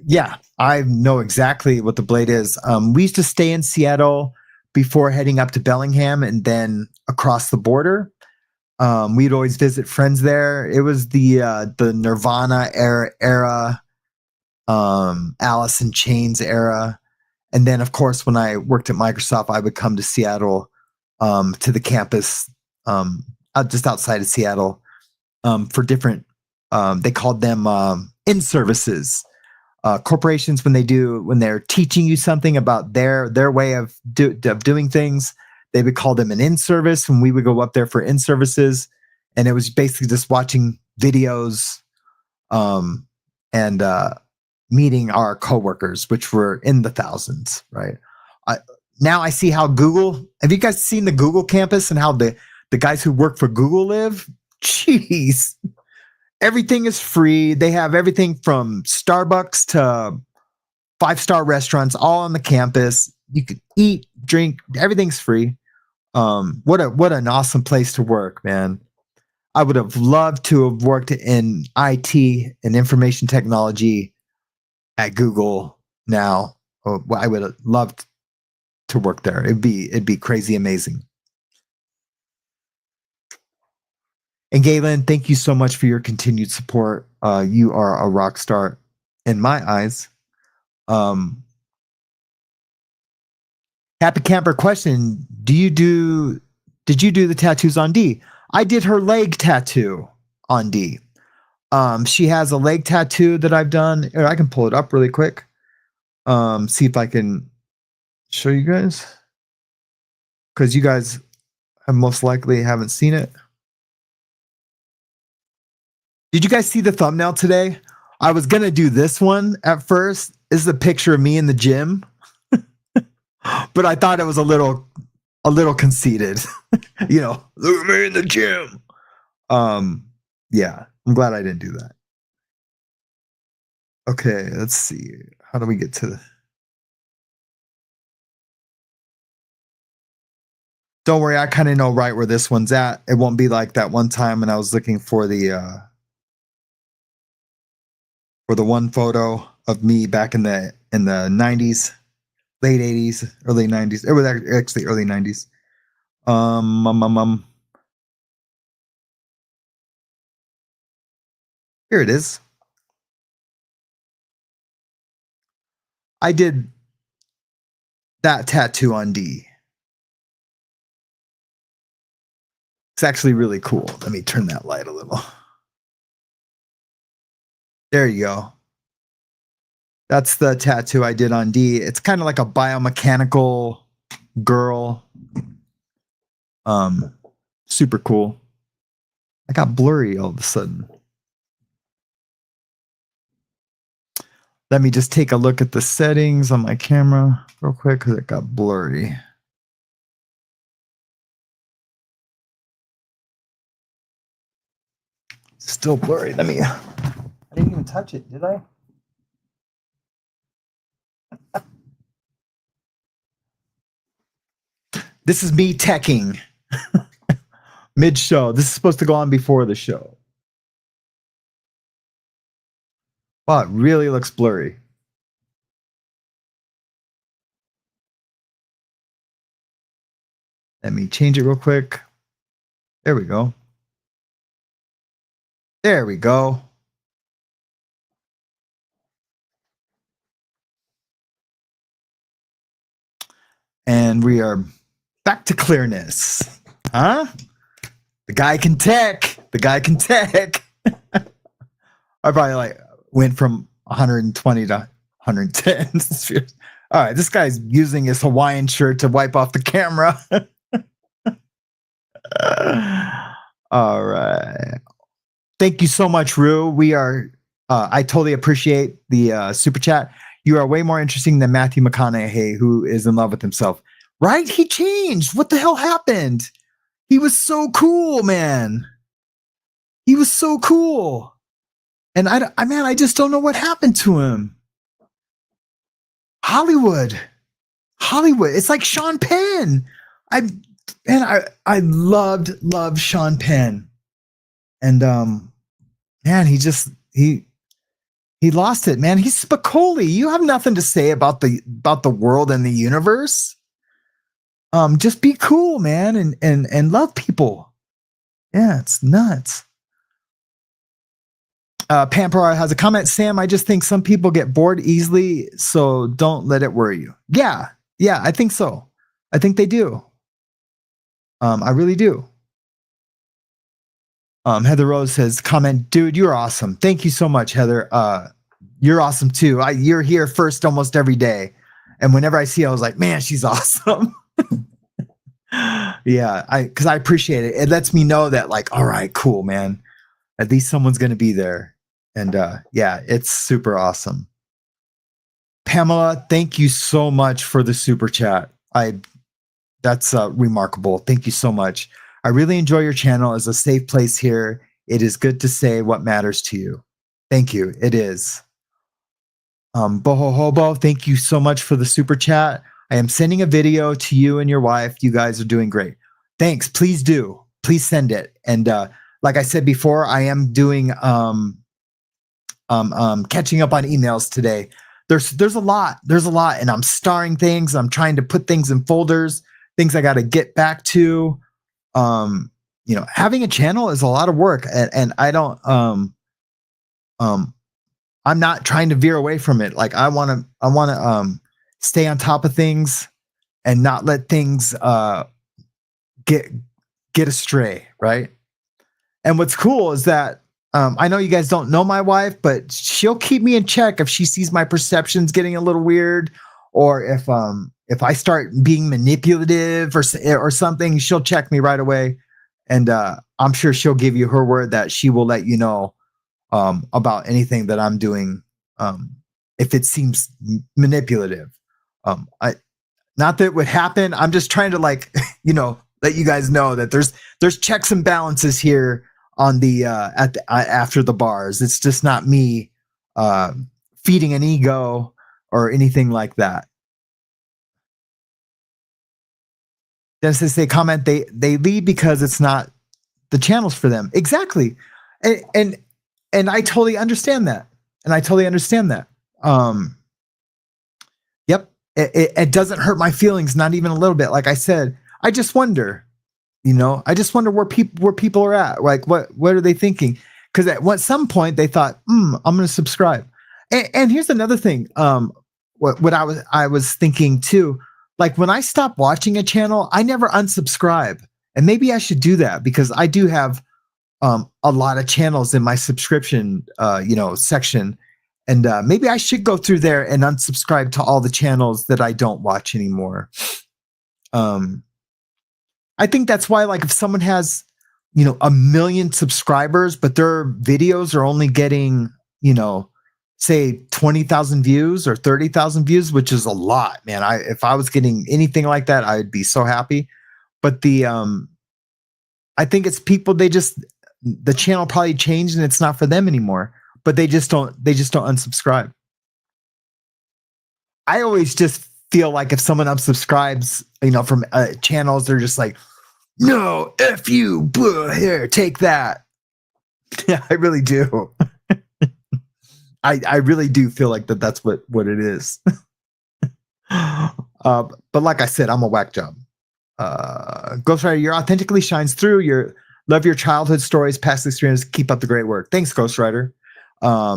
Yeah, I know exactly what the Blade is. We used to stay in Seattle before heading up to Bellingham and then across the border. We'd always visit friends there. It was the Nirvana era, Alice in Chains era. And then, of course, when I worked at Microsoft, I would come to Seattle, to the campus, just outside of Seattle, for different, they called them in-services. Corporations, when they're teaching you something about their way of doing things, they would call them an in-service, and we would go up there for in-services. And it was basically just watching videos, and meeting our coworkers, which were in the thousands, right? Now I see how have you guys seen the Google campus and how the guys who work for Google live? Jeez. Everything is free. They have everything from Starbucks to 5-star restaurants all on the campus. You can eat, drink, everything's free. What an awesome place to work, man. I would have loved to have worked in IT and information technology at Google now. I would have loved to work there. It'd be crazy amazing. And Galen, thank you so much for your continued support. You are a rock star in my eyes. Happy Camper question. Did you do the tattoos on D? I did her leg tattoo on D. She has a leg tattoo that I've done. Here, I can pull it up really quick. See if I can show you guys, because you guys have most likely haven't seen it. Did you guys see the thumbnail today? I was gonna do this one at first. This is a picture of me in the gym, but I thought it was a little conceited. Look at me in the gym. Yeah, I'm glad I didn't do that. Okay, let's see. How do we get to Don't worry, I kind of know right where this one's at. It won't be like that one time when I was looking for the one photo of me back in the 90s, late 80s, early 90s. It was actually early 90s. Here it is. I did that tattoo on D. It's actually really cool. Let me turn that light a little. There you go. That's the tattoo I did on D. It's kind of like a biomechanical girl. Super cool. I got blurry all of a sudden. Let me just take a look at the settings on my camera real quick because it got blurry. Still blurry. I didn't even touch it, did I? This is me teching mid-show. This is supposed to go on before the show. Wow, it really looks blurry. Let me change it real quick. There we go. There we go. And we are back to clearness. Huh? The guy can tech. The guy can tech. I probably went from 120 to 110. All right, this guy's using his Hawaiian shirt to wipe off the camera. All right. Thank you so much, Rue. We are, I totally appreciate the super chat. You are way more interesting than Matthew McConaughey, who is in love with himself. Right? He changed. What the hell happened? He was so cool, man. He was so cool. And I just don't know what happened to him. Hollywood. It's like Sean Penn. I loved Sean Penn. And man, he lost it, man. He's Spicoli. You have nothing to say about the world and the universe. Just be cool, man, and love people. Yeah, it's nuts. Pampera has a comment. Sam, I just think some people get bored easily, so don't let it worry you. Yeah, I think so. I think they do. I really do. Heather Rose says, comment, dude, you're awesome. Thank you so much, Heather. You're awesome too. You're here first almost every day. And whenever I see you, I was like, man, she's awesome. Yeah, because I appreciate it. It lets me know that, like, all right, cool, man. At least someone's going to be there. And yeah, it's super awesome. Pamela, thank you so much for the super chat. That's remarkable. Thank you so much. I really enjoy your channel as a safe place here. It is good to say what matters to you. Thank you. It is. Boho Hobo, thank you so much for the super chat. I am sending a video to you and your wife. You guys are doing great. Thanks. Please do. Please send it. And like I said before, I am doing catching up on emails today. There's a lot, and I'm starring things. I'm trying to put things in folders, things I got to get back to. Having a channel is a lot of work, and I don't I'm not trying to veer away from it. Like I want to stay on top of things and not let things get astray, right? And what's cool is that I know you guys don't know my wife, but she'll keep me in check if she sees my perceptions getting a little weird, or if I start being manipulative or something, she'll check me right away. And I'm sure she'll give you her word that she will let you know about anything that I'm doing if it seems manipulative. Not that it would happen. I'm just trying to let you guys know that there's checks and balances here on the after the bars. It's just not me feeding an ego or anything like that. Then says they comment they leave because it's not the channels for them. Exactly. And I totally understand that. Yep. It doesn't hurt my feelings, not even a little bit. Like I said, I just wonder, where people are at. Like, what are they thinking? Because at some point they thought, I'm going to subscribe. And here's another thing. What I was thinking too, like when I stop watching a channel, I never unsubscribe. And maybe I should do that because I do have a lot of channels in my subscription, section. And maybe I should go through there and unsubscribe to all the channels that I don't watch anymore. I think that's why, like, if someone has, 1 million subscribers, but their videos are only getting, say 20,000 views or 30,000 views, which is a lot, man. If I was getting anything like that, I'd be so happy. But I think it's people, the channel probably changed and it's not for them anymore, but they just don't unsubscribe. I always just feel like if someone unsubscribes, from channels, they're just like, no, F you, blah, here, take that. Yeah, I really do. I really do feel like that's what it is. But like I said, I'm a whack job. Ghostwriter, your authentically shines through. Love your childhood stories, past experience. Keep up the great work. Thanks, Ghostwriter. I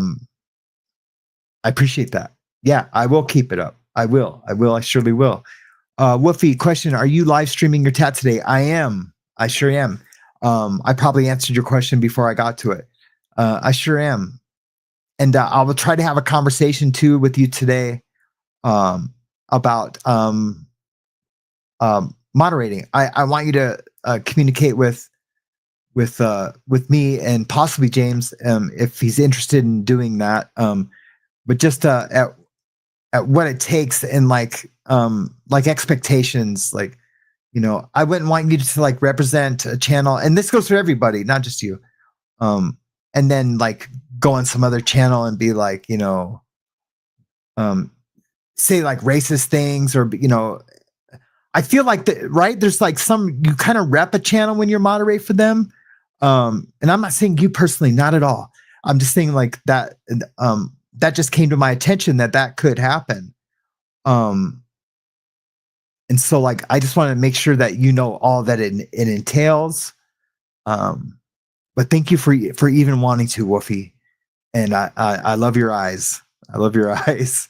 appreciate that. Yeah, I will keep it up. I will. I surely will. Woofy, question: are you live streaming your tat today? I am. I sure am. I probably answered your question before I got to it. I sure am. And I will try to have a conversation too with you today about moderating. I want you to communicate with me and possibly James if he's interested in doing that. But just at what it takes and like expectations, I wouldn't want you to like represent a channel, and this goes for everybody, not just you. And then like go on some other channel and be like, you know, say like racist things, or, you know, I feel like right. There's like you kind of rep a channel when you're moderate for them. And I'm not saying you personally, not at all. I'm just saying like that, that just came to my attention that could happen. And so like, I just want to make sure that you know all that it entails. But thank you for even wanting to, Woofy. And I love your eyes. I love your eyes.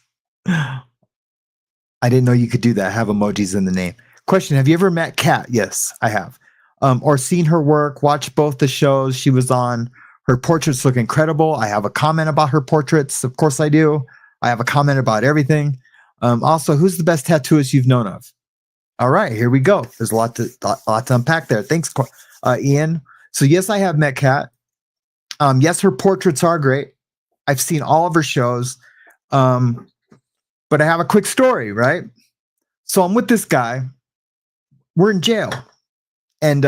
I didn't know you could do that. Have emojis in the name. Question: have you ever met Kat? Yes, I have. Or seen her work, watched both the shows she was on. Her portraits look incredible. I have a comment about her portraits. Of course I do. I have a comment about everything. Also, who's the best tattooist you've known of? All right, here we go. There's a lot to unpack there. Thanks, Ian. So yes, I have met Kat. Yes, her portraits are great. I've seen all of her shows. But I have a quick story, right? So I'm with this guy. We're in jail. And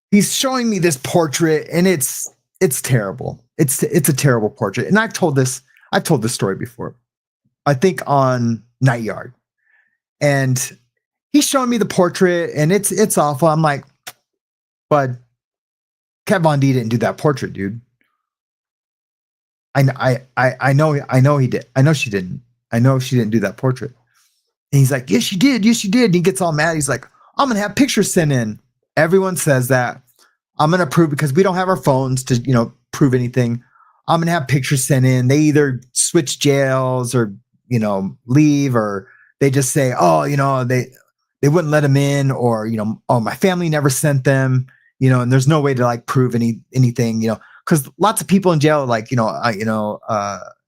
he's showing me this portrait, and it's terrible. It's a terrible portrait. And I've told this story before, I think on Night Yard. And he's showing me the portrait, and it's awful. I'm like, but Kat Von D didn't do that portrait, dude. I know he did. I know she didn't. I know she didn't do that portrait. And he's like, yes, she did. Yes, she did. And he gets all mad. He's like, I'm going to have pictures sent in. Everyone says that. I'm going to prove, because we don't have our phones to, you know, prove anything. I'm going to have pictures sent in. They either switch jails or, you know, leave, or they just say, oh, you know, they wouldn't let them in, or, you know, oh, my family never sent them, you know, and there's no way to like prove anything, you know, because lots of people in jail are like,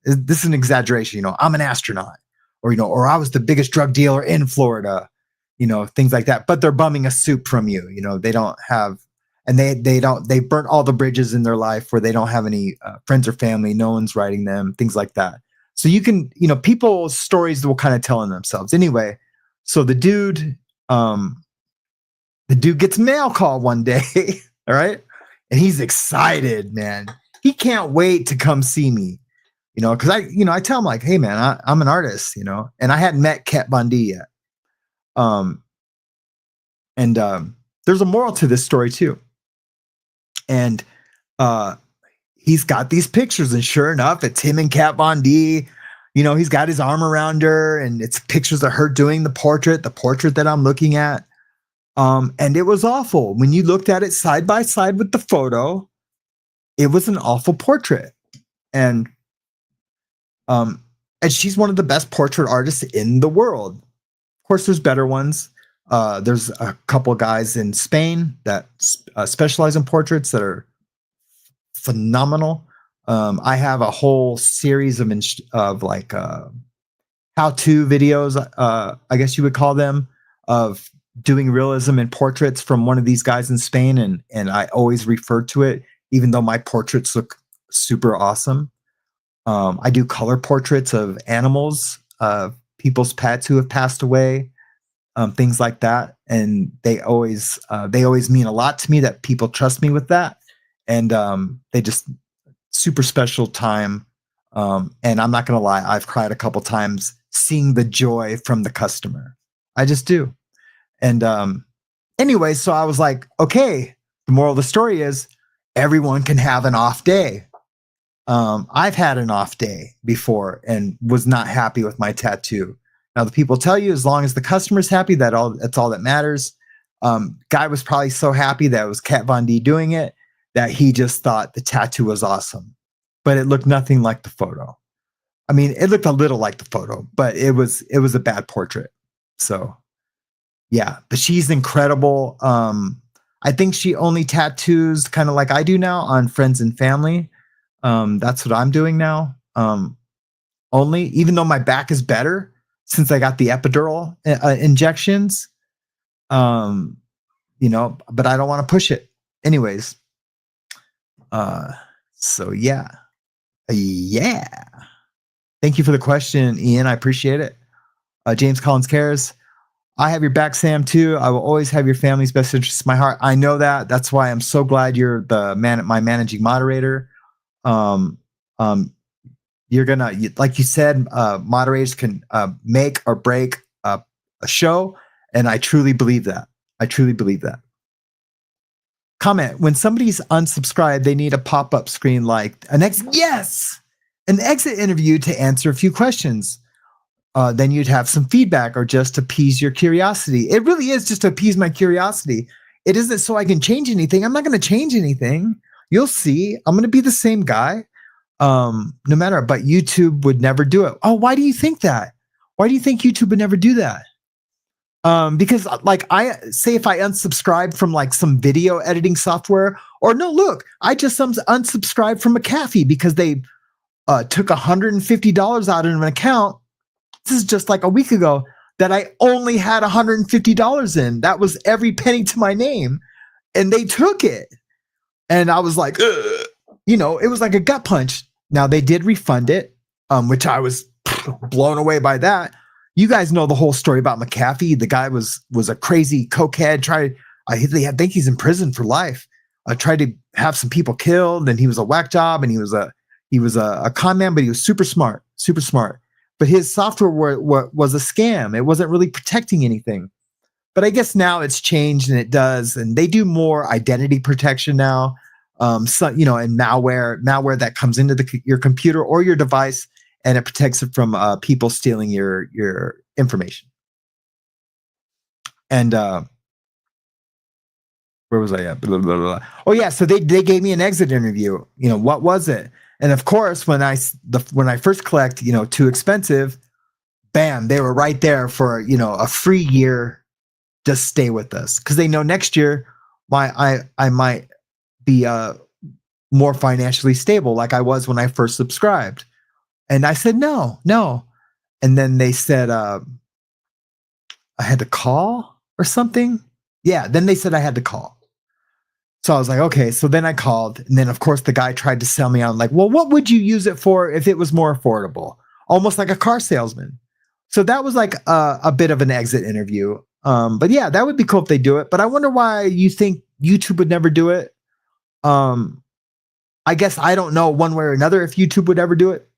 this is an exaggeration, you know, I'm an astronaut, or, you know, or I was the biggest drug dealer in Florida, you know, things like that. But they're bumming a soup from you, you know, they don't have, and they burnt all the bridges in their life where they don't have any friends or family. No one's writing them, things like that. So you can, you know, people's stories will kind of tell on themselves. Anyway, so the dude gets mail call one day, all right? And he's excited, man. He can't wait to come see me. You know, because I tell him like, hey man, I'm an artist, you know, and I hadn't met Kat Von D yet. There's a moral to this story too. And he's got these pictures, and sure enough, it's him and Kat Von D. You know, he's got his arm around her, and it's pictures of her doing the portrait that I'm looking at. And it was awful. When you looked at it side by side with the photo, it was an awful portrait. And she's one of the best portrait artists in the world. Of course, there's better ones. There's a couple guys in Spain that specialize in portraits that are phenomenal. I have a whole series of like how-to videos, I guess you would call them, of doing realism in portraits from one of these guys in Spain, and I always refer to it, even though my portraits look super awesome. I do color portraits of animals, people's pets who have passed away, things like that. And they always mean a lot to me that people trust me with that. And they just super special time. And I'm not going to lie, I've cried a couple times seeing the joy from the customer. I just do. And anyway, so I was like, okay, the moral of the story is everyone can have an off day. I've had an off day before and was not happy with my tattoo. Now, the people tell you as long as the customer's happy, that's all that matters. Guy was probably so happy that it was Kat Von D doing it that he just thought the tattoo was awesome, but it looked nothing like the photo. I mean, it looked a little like the photo, but it was a bad portrait. So yeah, but she's incredible. I think she only tattoos kind of like I do now on friends and family. That's what I'm doing now. Only, even though my back is better since I got the epidural injections, you know, but I don't want to push it anyways. So yeah. Thank you for the question, Ian. I appreciate it. James Collins cares. I have your back, Sam, too. I will always have your family's best interests in my heart. I know that. That's why I'm so glad you're my managing moderator. um, um, you're gonna, like you said, moderators can make or break a show, and I truly believe that. I truly believe that. Comment: when somebody's unsubscribed, they need a pop-up screen like an exit interview to answer a few questions. Then you'd have some feedback or just appease your curiosity. It really is just to appease my curiosity. It isn't so I can change anything. I'm not going to change anything. You'll see. I'm going to be the same guy. No matter, but YouTube would never do it. Oh, why do you think that? Why do you think YouTube would never do that? Because like I say, if I unsubscribe from like some video editing software, or no, look, I just unsubscribed from McAfee because they took $150 out of an account. This is just like a week ago that I only had $150 in. That was every penny to my name, and they took it. And I was like, ugh. You know, it was like a gut punch. Now they did refund it, which I was blown away by that. You guys know the whole story about McAfee. The guy was a crazy cokehead. I think he's in prison for life. Tried to have some people killed, and he was a whack job, and he was a con man, but he was super smart. But his software was a scam. It wasn't really protecting anything. But I guess now it's changed, and it does, and they do more identity protection now. So, you know, and malware that comes into your computer or your device, and it protects it from people stealing your information. And where was I at? Blah, blah, blah. Oh yeah, so they gave me an exit interview. You know, what was it? And of course, when I first collect, you know, too expensive, bam, they were right there for, you know, a free year. Just stay with us, because they know next year I might be more financially stable, like I was when I first subscribed. And I said no. And then they said I had to call or something. Yeah, then they said I had to call. So I was like, okay. So then I called, and then of course the guy tried to sell me on like, well, what would you use it for if it was more affordable? Almost like a car salesman. So that was like a bit of an exit interview. But yeah, that would be cool if they do it. But I wonder why you think YouTube would never do it. I guess I don't know one way or another if YouTube would ever do it.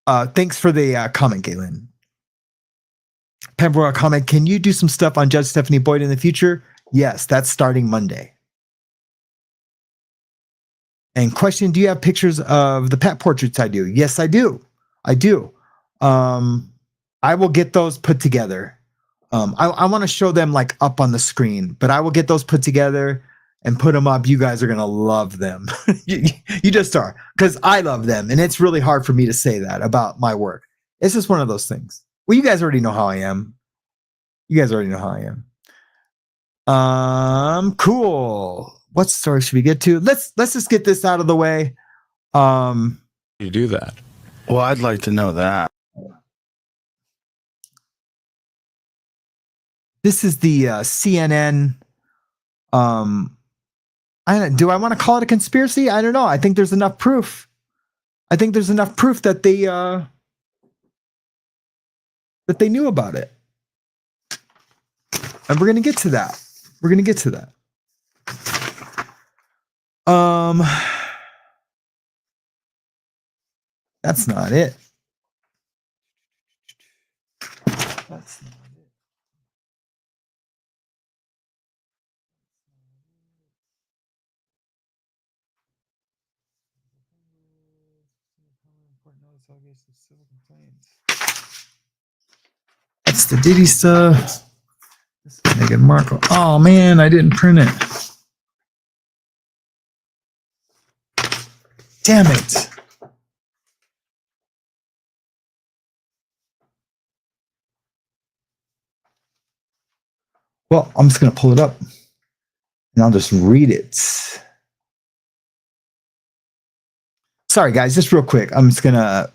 Thanks for the comment, Galen. Pembroke comment: can you do some stuff on Judge Stephanie Boyd in the future? Yes, that's starting Monday. And question: do you have pictures of the pet portraits I do? Yes, I do. I will get those put together. I want to show them like up on the screen, but I will get those put together and put them up. You guys are going to love them. you just are, because I love them. And it's really hard for me to say that about my work. It's just one of those things. Well, you guys already know how I am. Cool. What story should we get to? Let's just get this out of the way. You do that. Well, I'd like to know that. This is the CNN. Do I want to call it a conspiracy? I don't know. I think there's enough proof. That they knew about it. And we're going to get to that. That's not it. That's the Diddy stuff. This is Meghan Markle. Oh man, I didn't print it. Damn it. Well, I'm just going to pull it up and I'll just read it. Sorry, guys, just real quick. I'm just going to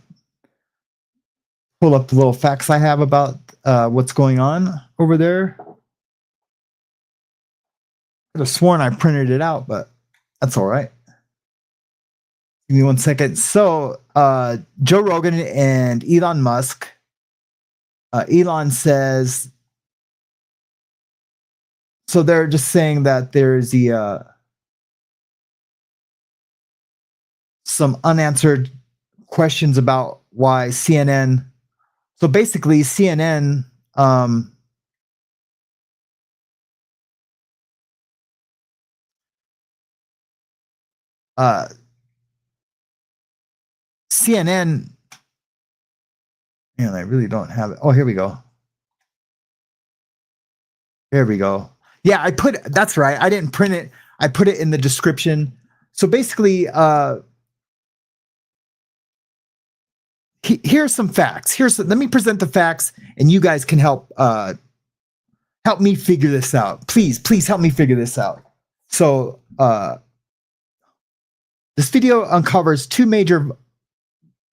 pull up the little facts I have about what's going on over there. I could have sworn I printed it out, but that's all right. Give me 1 second. So, Joe Rogan and Elon Musk. Elon says, so they're just saying that there's the some unanswered questions about why CNN. So basically, CNN. CNN. Man, I really don't have it. Oh, here we go. Here we go. Yeah, that's right. I didn't print it. I put it in the description. So basically, here's some facts. Let me present the facts, and you guys can help me figure this out. Please help me figure this out. So this video uncovers two major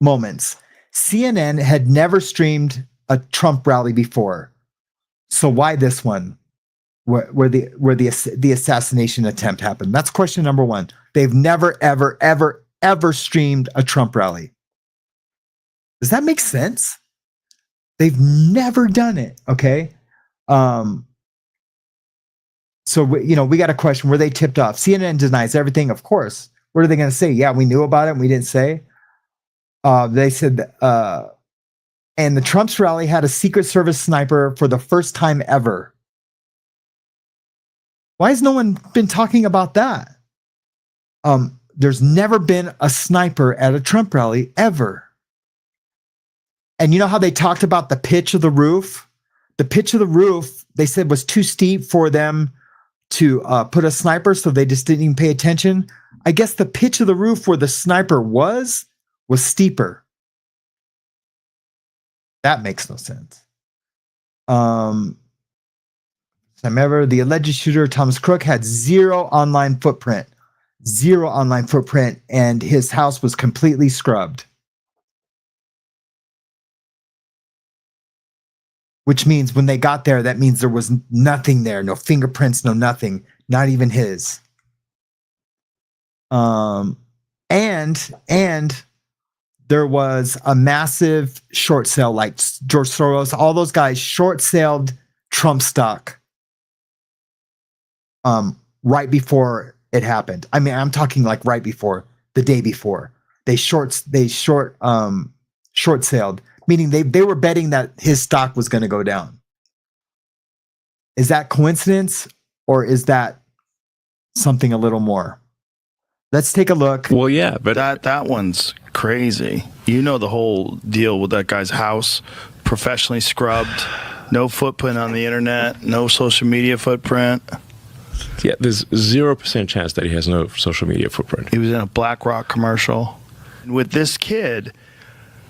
moments. CNN had never streamed a Trump rally before. So why this one? Where the assassination attempt happened? That's question number one. They've never, ever streamed a Trump rally. Does that make sense? They've never done it. Okay. So we got a question. Were they tipped off? CNN denies everything. Of course. What are they going to say? Yeah, we knew about it and we didn't say. They said, and the Trump's rally had a Secret Service sniper for the first time ever. Why has no one been talking about that? There's never been a sniper at a Trump rally ever. And you know how they talked about the pitch of the roof? The pitch of the roof, they said, was too steep for them to put a sniper, so they just didn't even pay attention. I guess the pitch of the roof where the sniper was steeper. That makes no sense. However, the alleged shooter, Thomas Crook, had zero online footprint, and his house was completely scrubbed. Which means when they got there, that means there was nothing there, no fingerprints, no nothing, not even his. And there was a massive short sale, like George Soros, all those guys short sailed Trump stock. Right before it happened. I mean, I'm talking like right before, the day before. They short sailed, meaning they were betting that his stock was going to go down. Is that coincidence, or is that something a little more? Let's take a look. Well, yeah, but that one's crazy. You know the whole deal with that guy's house, professionally scrubbed, no footprint on the internet, no social media footprint. Yeah, there's 0% chance that he has no social media footprint. He was in a BlackRock commercial. With this kid,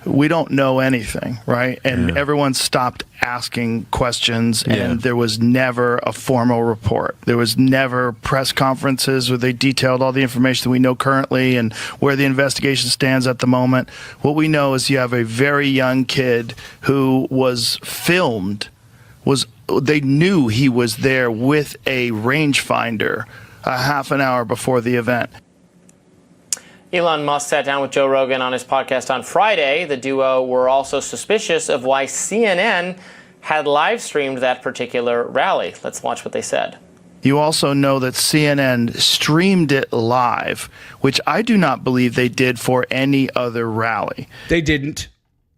we don't know anything, right? And everyone stopped asking questions, and there was never a formal report. There was never press conferences where they detailed all the information that we know currently and where the investigation stands at the moment. What we know is you have a very young kid who was filmed, they knew he was there with a rangefinder a half an hour before the event. Elon Musk sat down with Joe Rogan on his podcast on Friday. The duo were also suspicious of why CNN had live streamed that particular rally. Let's watch what they said. You also know that CNN streamed it live, which I do not believe they did for any other rally. They didn't.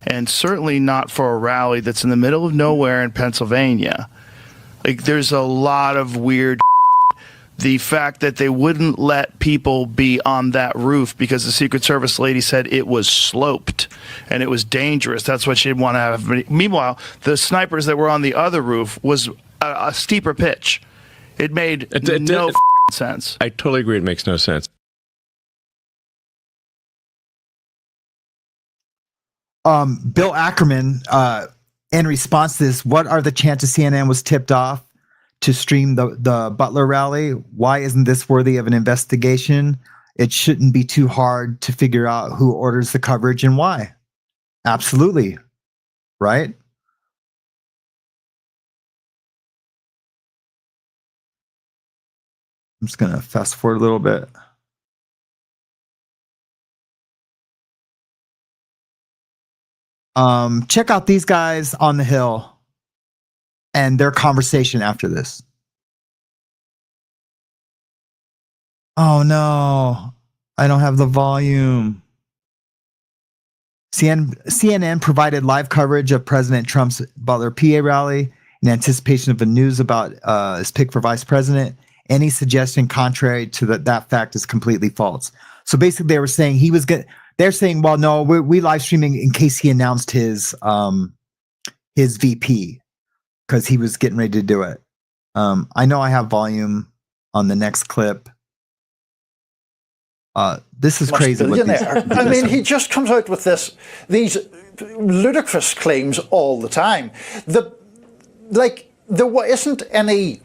And certainly not for a rally that's in the middle of nowhere in Pennsylvania. Like, there's a lot of weird. The fact that they wouldn't let people be on that roof because the Secret Service lady said it was sloped and it was dangerous. That's what she'd want to have. Meanwhile, the snipers that were on the other roof was a steeper pitch. It made no sense. I totally agree. It makes no sense. Bill Ackerman, in response to this, what are the chances CNN was tipped off to stream the Butler rally? Why isn't this worthy of an investigation? It shouldn't be too hard to figure out who orders the coverage and why. Absolutely. Right? I'm just going to fast forward a little bit. Check out these guys on the Hill and their conversation after this. Oh no. I don't have the volume. CNN provided live coverage of President Trump's Butler PA rally in anticipation of the news about his pick for vice president. Any suggestion contrary to that fact is completely false. So basically, they were saying he was good. They're saying, well, no, we live streaming in case he announced his VP because he was getting ready to do it. I know I have volume on the next clip. This is crazy. I mean, he just comes out with these ludicrous claims all the time. There isn't any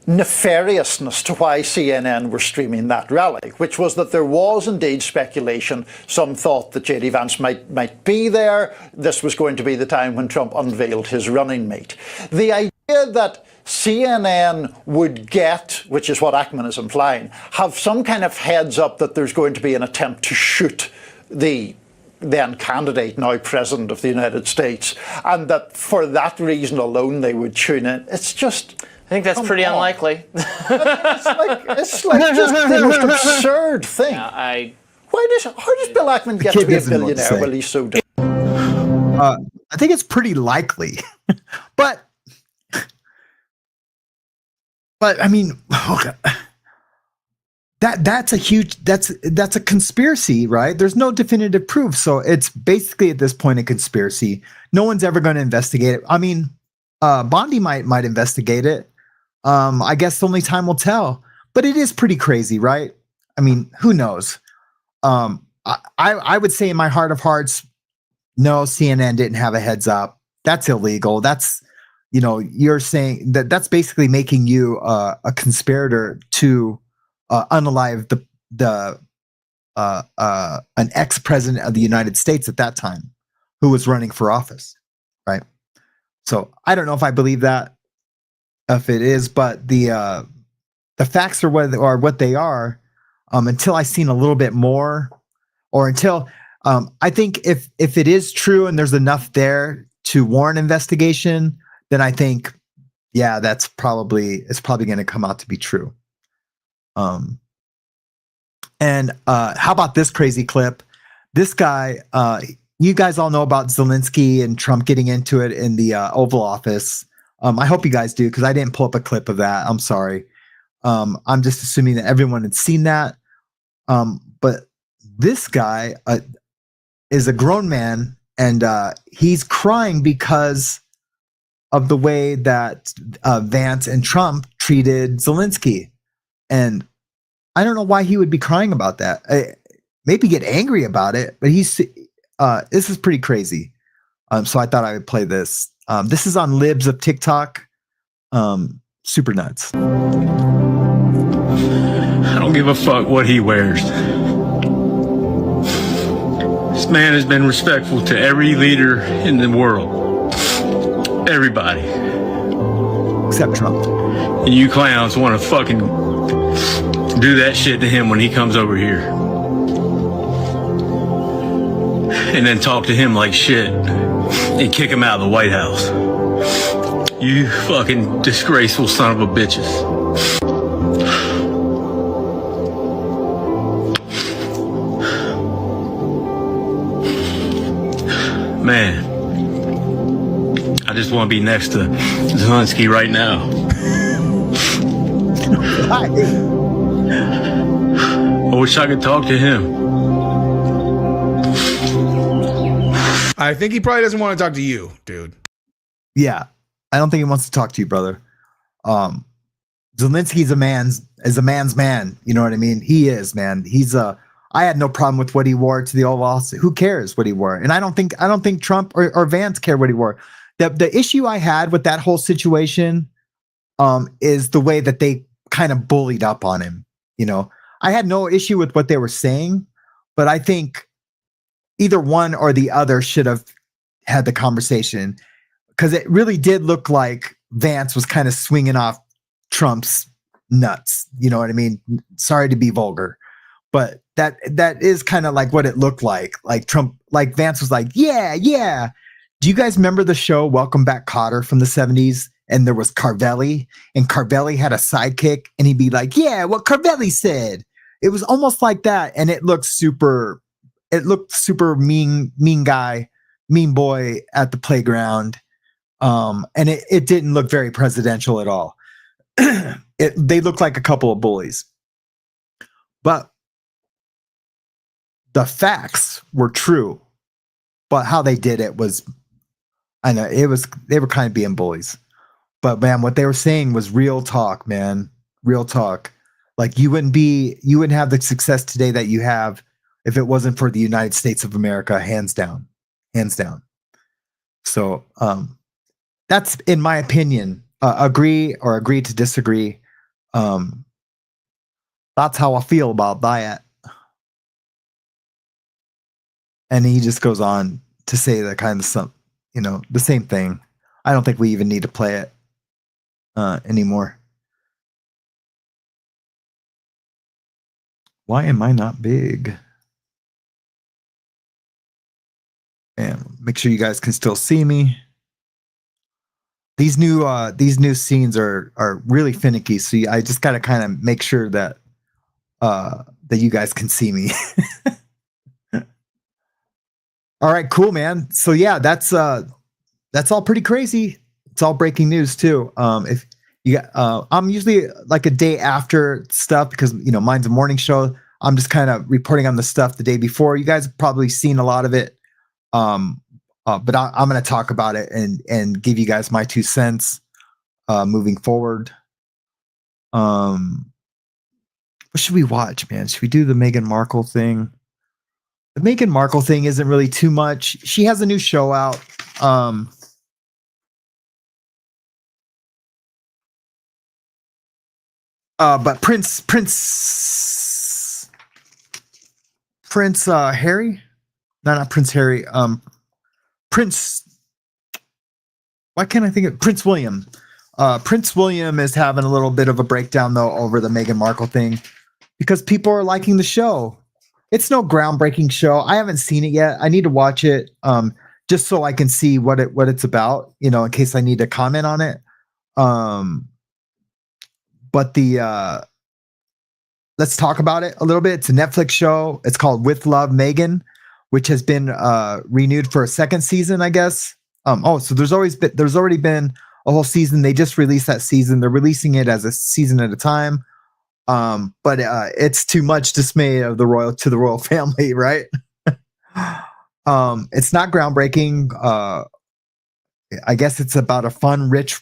nefariousness to why CNN were streaming that rally, which was that there was indeed speculation. Some thought that J.D. Vance might be there. This was going to be the time when Trump unveiled his running mate. The idea that CNN would get, which is what Hackman is implying, have some kind of heads up that there's going to be an attempt to shoot the then candidate, now President of the United States, and that for that reason alone they would tune in. It's just... I think that's pretty unlikely. it's like just the most absurd thing. Yeah, how does Bill Hackman get to be a billionaire? Well, he's so dumb. I think it's pretty likely, but I mean, okay. That's a conspiracy, right? There's no definitive proof, so it's basically at this point a conspiracy. No one's ever going to investigate it. I mean, Bondi might investigate it. I guess only time will tell. But it is pretty crazy, right? I mean, who knows? I would say in my heart of hearts, no, CNN didn't have a heads up. That's illegal. That's, you're saying that's basically making you a conspirator to unalive an ex-president of the United States at that time who was running for office, right? So I don't know if I believe that, if it is, but the facts are what they are. Until I've seen a little bit more, or until I think if it is true and there's enough there to warrant investigation, then I think, yeah, it's probably going to come out to be true. And how about this crazy clip? This guy, you guys all know about Zelensky and Trump getting into it in the Oval Office. I hope you guys do, because I didn't pull up a clip of that. I'm sorry. I'm just assuming that everyone had seen that. But this guy is a grown man, and he's crying because of the way that Vance and Trump treated Zelensky. And I don't know why he would be crying about that. Maybe get angry about it, but this is pretty crazy. So I thought I would play this. This is on Libs of TikTok. Super nuts. I don't give a fuck what he wears. This man has been respectful to every leader in the world. Everybody. Except Trump. And you clowns want to fucking do that shit to him when he comes over here. And then talk to him like shit. And kick him out of the White House. You fucking disgraceful son of a bitches. Man, I just want to be next to Zelensky right now. I wish I could talk to him. I think he probably doesn't want to talk to you, dude. Yeah, I don't think he wants to talk to you, brother. Zelensky's a man's man. You know what I mean? He is, man. I had no problem with what he wore to the Oval Office. Who cares what he wore? And I don't think Trump or Vance care what he wore. The issue I had with that whole situation is the way that they kind of bullied up on him. I had no issue with what they were saying, but I think either one or the other should have had the conversation, because it really did look like Vance was kind of swinging off Trump's nuts. You know what I mean? Sorry to be vulgar, but that is kind of like what it looked like. Like Vance was like, yeah. Do you guys remember the show Welcome Back, Kotter from the 70s? And there was Carvelli, and Carvelli had a sidekick, and he'd be like, yeah, what Carvelli said. It was almost like that, and it looked super mean guy, mean boy at the playground. And it didn't look very presidential at all. They looked like a couple of bullies. But the facts were true. But how they did it was, I know, they were kind of being bullies. But man, what they were saying was real talk, man. Real talk. Like you wouldn't have the success today that you have if it wasn't for the United States of America, hands down. Hands down. So that's, in my opinion, agree to disagree. That's how I feel about that. And he just goes on to say that kind of the same thing. I don't think we even need to play it anymore. Why am I not big? And make sure you guys can still see me. These new scenes are really finicky, so I just got to kind of make sure that you guys can see me. All right, cool, man. So yeah, that's all pretty crazy. It's all breaking news too. If you got, I'm usually like a day after stuff because mine's a morning show. I'm just kind of reporting on the stuff the day before. You guys have probably seen a lot of it. But I'm going to talk about it and give you guys my 2 cents moving forward. What should we watch, man? Should we do the Meghan Markle thing? The Meghan Markle thing isn't really too much. She has a new show out. But Prince Harry? No, not Prince Harry. Why can't I think of Prince William? Prince William is having a little bit of a breakdown though over the Meghan Markle thing because people are liking the show. It's no groundbreaking show. I haven't seen it yet. I need to watch it just so I can see what it's about, in case I need to comment on it. But let's talk about it a little bit. It's a Netflix show. It's called With Love, Meghan, which has been renewed for a second season, I guess. So there's already been a whole season. They just released that season. They're releasing it as a season at a time. But it's too much dismay of the royal family, right? It's not groundbreaking. I guess it's about a fun, rich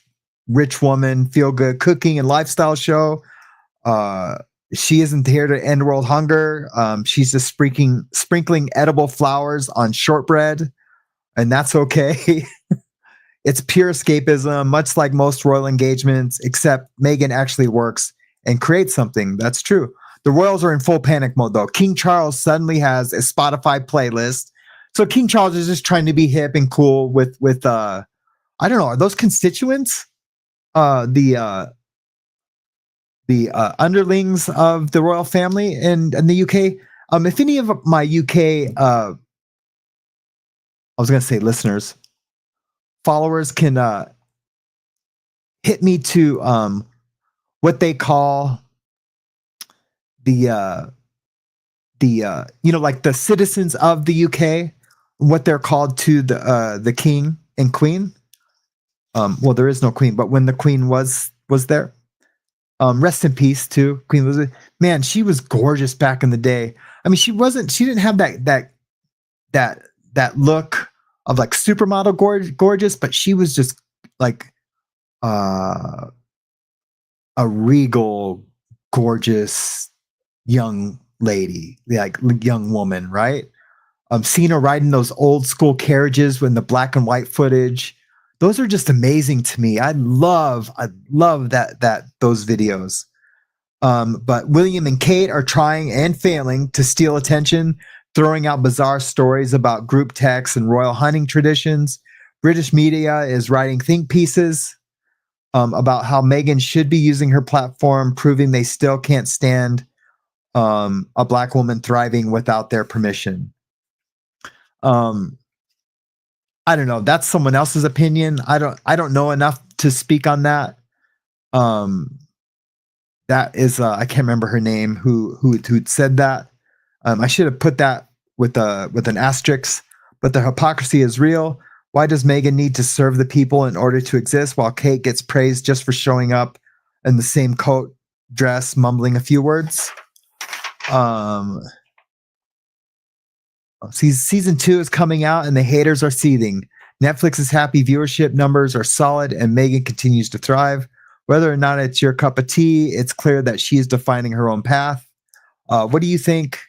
woman, feel good cooking and lifestyle show. She isn't here to end world hunger. She's just sprinkling edible flowers on shortbread, and that's okay. It's pure escapism, much like most royal engagements, except Meghan actually works and creates something. That's true. The royals are in full panic mode, though. King Charles suddenly has a Spotify playlist. So King Charles is just trying to be hip and cool with I don't know, are those constituents? The underlings of the royal family in the UK. If any of my UK, I was going to say listeners, followers can hit me to what they call the like the citizens of the UK, what they're called to the king and queen. Well, there is no queen, but when the queen was there. Rest in peace to Queen Elizabeth. Man, she was gorgeous back in the day. I mean, she didn't have that look of like supermodel gorgeous, but she was just like a regal, gorgeous young lady, like young woman, right? Seeing her riding those old school carriages with the black and white footage. Those are just amazing to me. I love that those videos. But William and Kate are trying and failing to steal attention, throwing out bizarre stories about group texts and royal hunting traditions. British media is writing think pieces about how Meghan should be using her platform, proving they still can't stand a black woman thriving without their permission. I don't know. That's someone else's opinion. I don't know enough to speak on that. That is, I can't remember her name who said that. I should have put that with an asterisk. But the hypocrisy is real. Why does Meghan need to serve the people in order to exist, while Kate gets praised just for showing up in the same coat, dress, mumbling a few words? Season 2 is coming out, and the haters are seething. Netflix's happy viewership numbers are solid, and Meghan continues to thrive. Whether or not it's your cup of tea, it's clear that she is defining her own path. What do you think?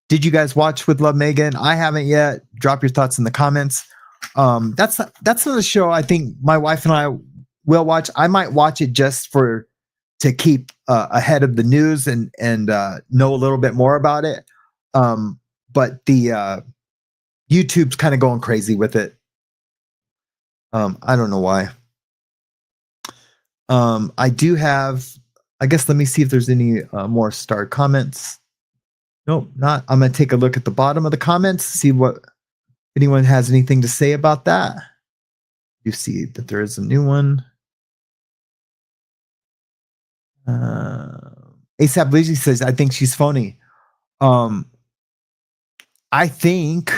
Did you guys watch With Love, Meghan? I haven't yet. Drop your thoughts in the comments. That's not a show I think my wife and I will watch. I might watch it just to keep ahead of the news and know a little bit more about it. But the YouTube's kind of going crazy with it. I don't know why. I do have, I guess, let me see if there's any more starred comments. Nope, not. I'm going to take a look at the bottom of the comments, see what anyone has anything to say about that. You see that there is a new one. ASAP Lizzie says, I think she's phony. I think,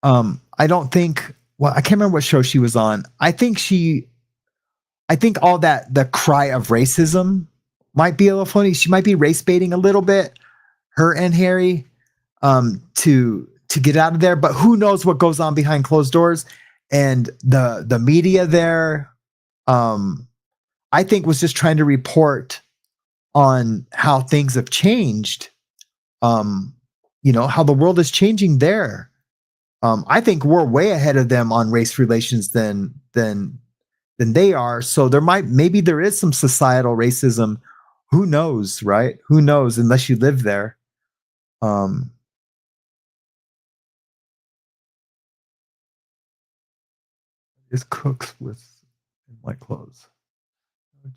I don't think, well, I can't remember what show she was on. I think all that, the cry of racism might be a little funny. She might be race baiting a little bit, her and Harry, to get out of there. But who knows what goes on behind closed doors? And the media there, I think, was just trying to report on how things have changed. How the world is changing there. I think we're way ahead of them on race relations than they are. So maybe there is some societal racism. Who knows, right? Who knows, unless you live there. Is Crooks with white clothes.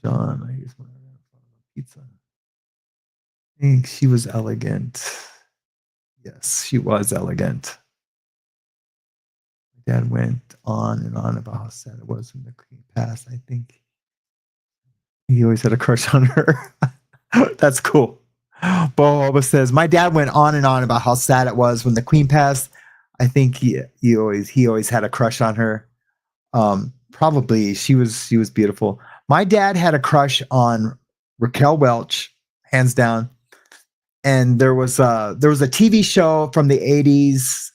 John, I use my pizza. I think she was elegant. Yes, she was elegant. My dad went on and on about how sad it was when the queen passed. I think he always had a crush on her. That's cool. Boba says, my dad went on and on about how sad it was when the queen passed. I think he always had a crush on her. Probably she was beautiful. My dad had a crush on Raquel Welch, hands down. And there was a TV show from the 80s,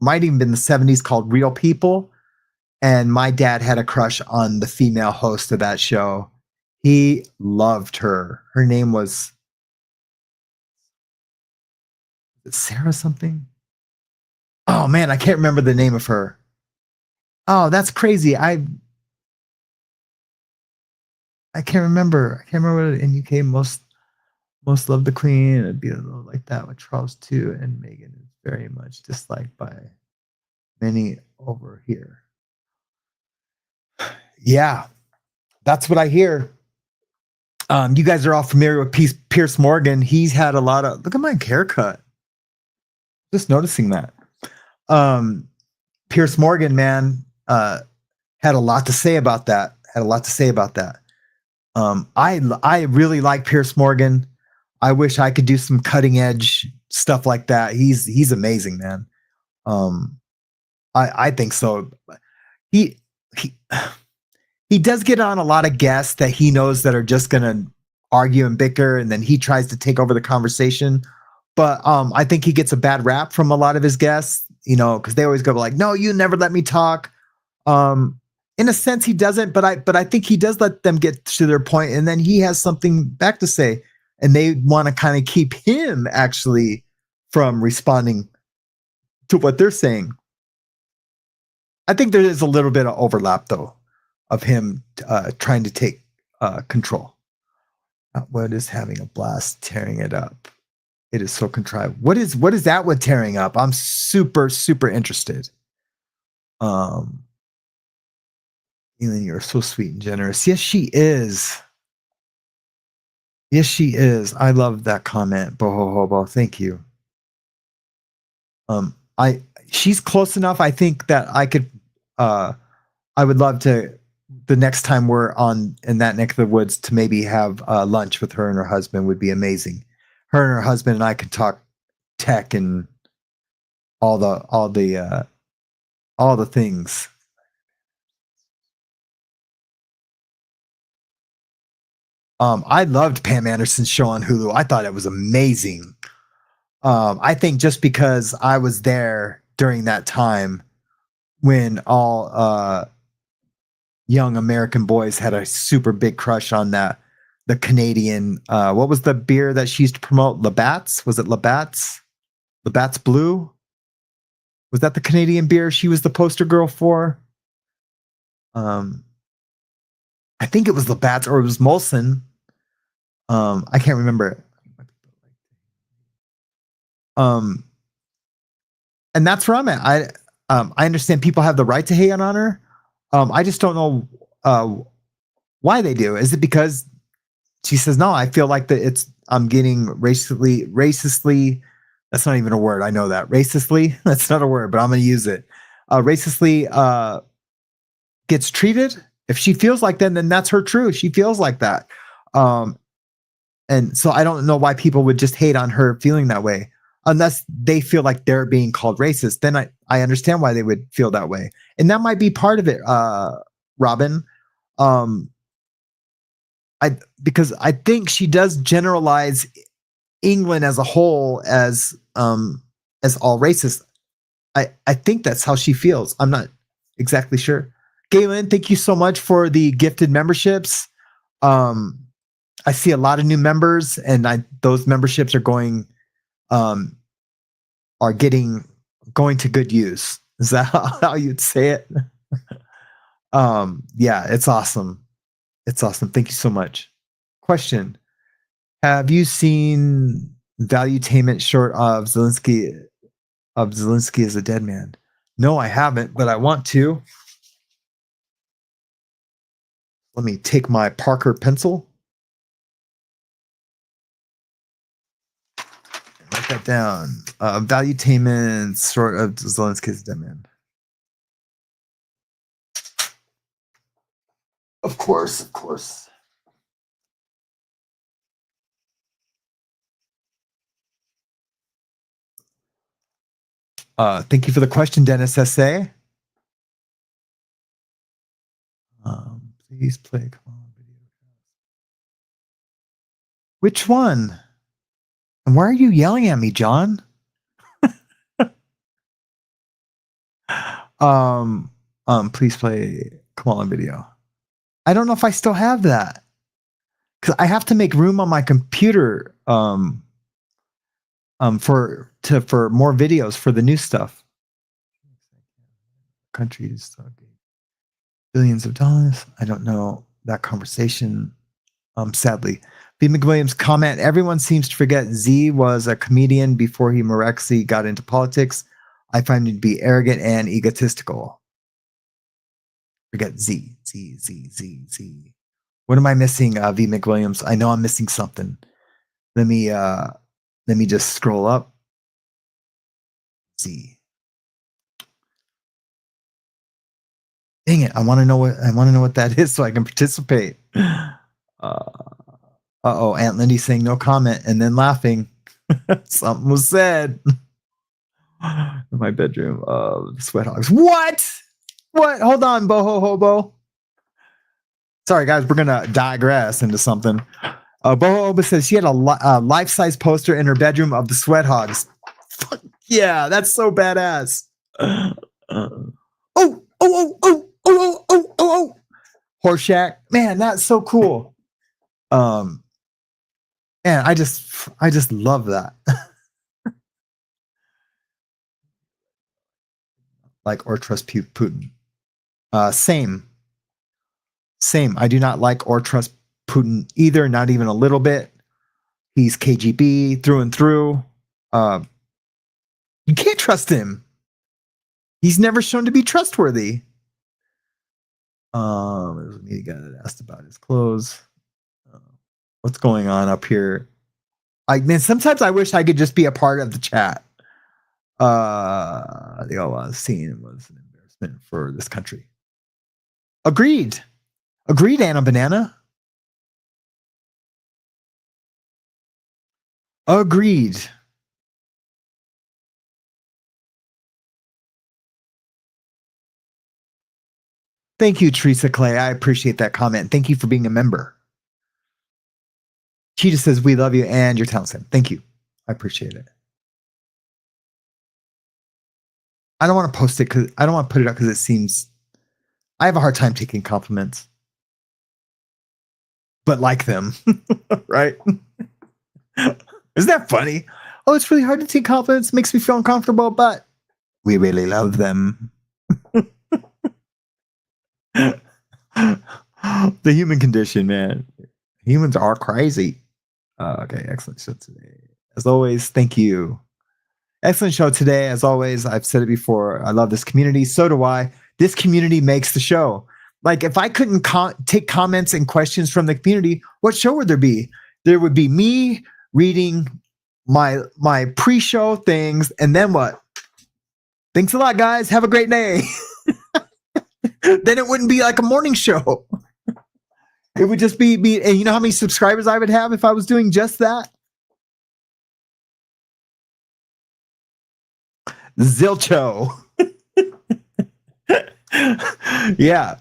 might even been the 70s, called Real People. And my dad had a crush on the female host of that show. He loved her. Her name was Sarah something. Oh man, I can't remember the name of her. Oh, that's crazy. I can't remember. I can't remember what in UK most love the Queen. It'd be a little like that with Charles too, and Meghan is very much disliked by many over here. Yeah, that's what I hear. You guys are all familiar with Piers Morgan. He's had a lot of, look at my haircut. Just noticing that. Piers Morgan, man, had a lot to say about that. I really like Piers Morgan. I wish I could do some cutting edge stuff like that. He's amazing, man. I think so. He does get on a lot of guests that he knows that are just gonna argue and bicker, and then he tries to take over the conversation. But I think he gets a bad rap from a lot of his guests, because they always go like, "No, you never let me talk." In a sense, he doesn't, but I think he does let them get to their point, and then he has something back to say, and they want to kind of keep him actually from responding to what they're saying. I think there is a little bit of overlap, though, of him trying to take control. What is having a blast tearing it up? It is so contrived. What is that with tearing up? I'm super, super interested. Elin, you're so sweet and generous. Yes, she is. Yes, she is. I love that comment. Boho. Thank you. She's close enough. I think that I would love to the next time we're in that neck of the woods to maybe have lunch with her and her husband would be amazing. Her and her husband and I could talk tech and all the things. I loved Pam Anderson's show on Hulu. I thought it was amazing. I think just because I was there during that time when all young American boys had a super big crush on the Canadian, what was the beer that she used to promote? Labatt's? Was it Labatt's? Labatt's Blue? Was that the Canadian beer she was the poster girl for? I think it was Labatt's or it was Molson. I can't remember. And that's where I'm at. I understand people have the right to hate on her. I just don't know why they do. Is it because she says, no, I feel like I'm getting racistly, that's not even a word. I know that. Racistly, that's not a word, but I'm going to use it. Racistly gets treated. If she feels like that, then that's her truth. She feels like that. And so I don't know why people would just hate on her feeling that way. Unless they feel like they're being called racist, then I understand why they would feel that way. And that might be part of it, Robin. Because I think she does generalize England as a whole as all racist. I think that's how she feels. I'm not exactly sure. Galen, thank you so much for the gifted memberships. I see a lot of new members, and those memberships are going to good use. Is that how you'd say it? Yeah, it's awesome. It's awesome. Thank you so much. Question: have you seen Valuetainment short of Zelensky as a dead man? No, I haven't, but I want to. Let me take my Parker pencil. Write that down. Valuetainment sort of Zelensky's dead man. Of course. Thank you for the question, Dennis S.A. Please play. Come on, video. Which one? And why are you yelling at me, John? Please play Come on video. I don't know if I still have that. Because I have to make room on my computer for more videos for the new stuff. Countries billions of dollars. I don't know that conversation. Sadly. B. McWilliams comment, everyone seems to forget Z was a comedian before he miraculously got into politics. I find him to be arrogant and egotistical. Forget Z. What am I missing, V. McWilliams? I know I'm missing something. Let me just scroll up. Z. Dang it! I want to know what that is so I can participate. Aunt Lindy saying no comment and then laughing. Something was said in my bedroom. Sweat hogs. What? Hold on, boho hobo. Sorry, guys, we're gonna digress into something. Boho hobo says she had a life-size poster in her bedroom of the Sweat Hogs. Fuck yeah, that's so badass. Horseshack, man, that's so cool. Man, I just love that. Like or trust Putin. Same. I do not like or trust Putin either, not even a little bit. He's KGB through and through. You can't trust him. He's never shown to be trustworthy. There's a media guy that asked about his clothes. What's going on up here? Sometimes I wish I could just be a part of the chat. The Ola scene was an embarrassment for this country. Agreed. Agreed, Anna Banana. Agreed. Thank you, Teresa Clay. I appreciate that comment. Thank you for being a member. She just says, we love you and you're talented. Thank you. I appreciate it. I don't want to post it because I don't want to put it up because it seems I have a hard time taking compliments, but like them, right? Isn't that funny? Oh, it's really hard to take compliments. Makes me feel uncomfortable, but we really love them. The human condition, man. Humans are crazy. Okay, excellent show today. As always, thank you. Excellent show today. As always, I've said it before. I love this community. So do I. This community makes the show. Like, if I couldn't take comments and questions from the community, what show would there be? There would be me reading my pre-show things, and then what? Thanks a lot, guys. Have a great day. Then it wouldn't be like a morning show. It would just be me. And you know how many subscribers I would have if I was doing just that? Zilcho. Yeah.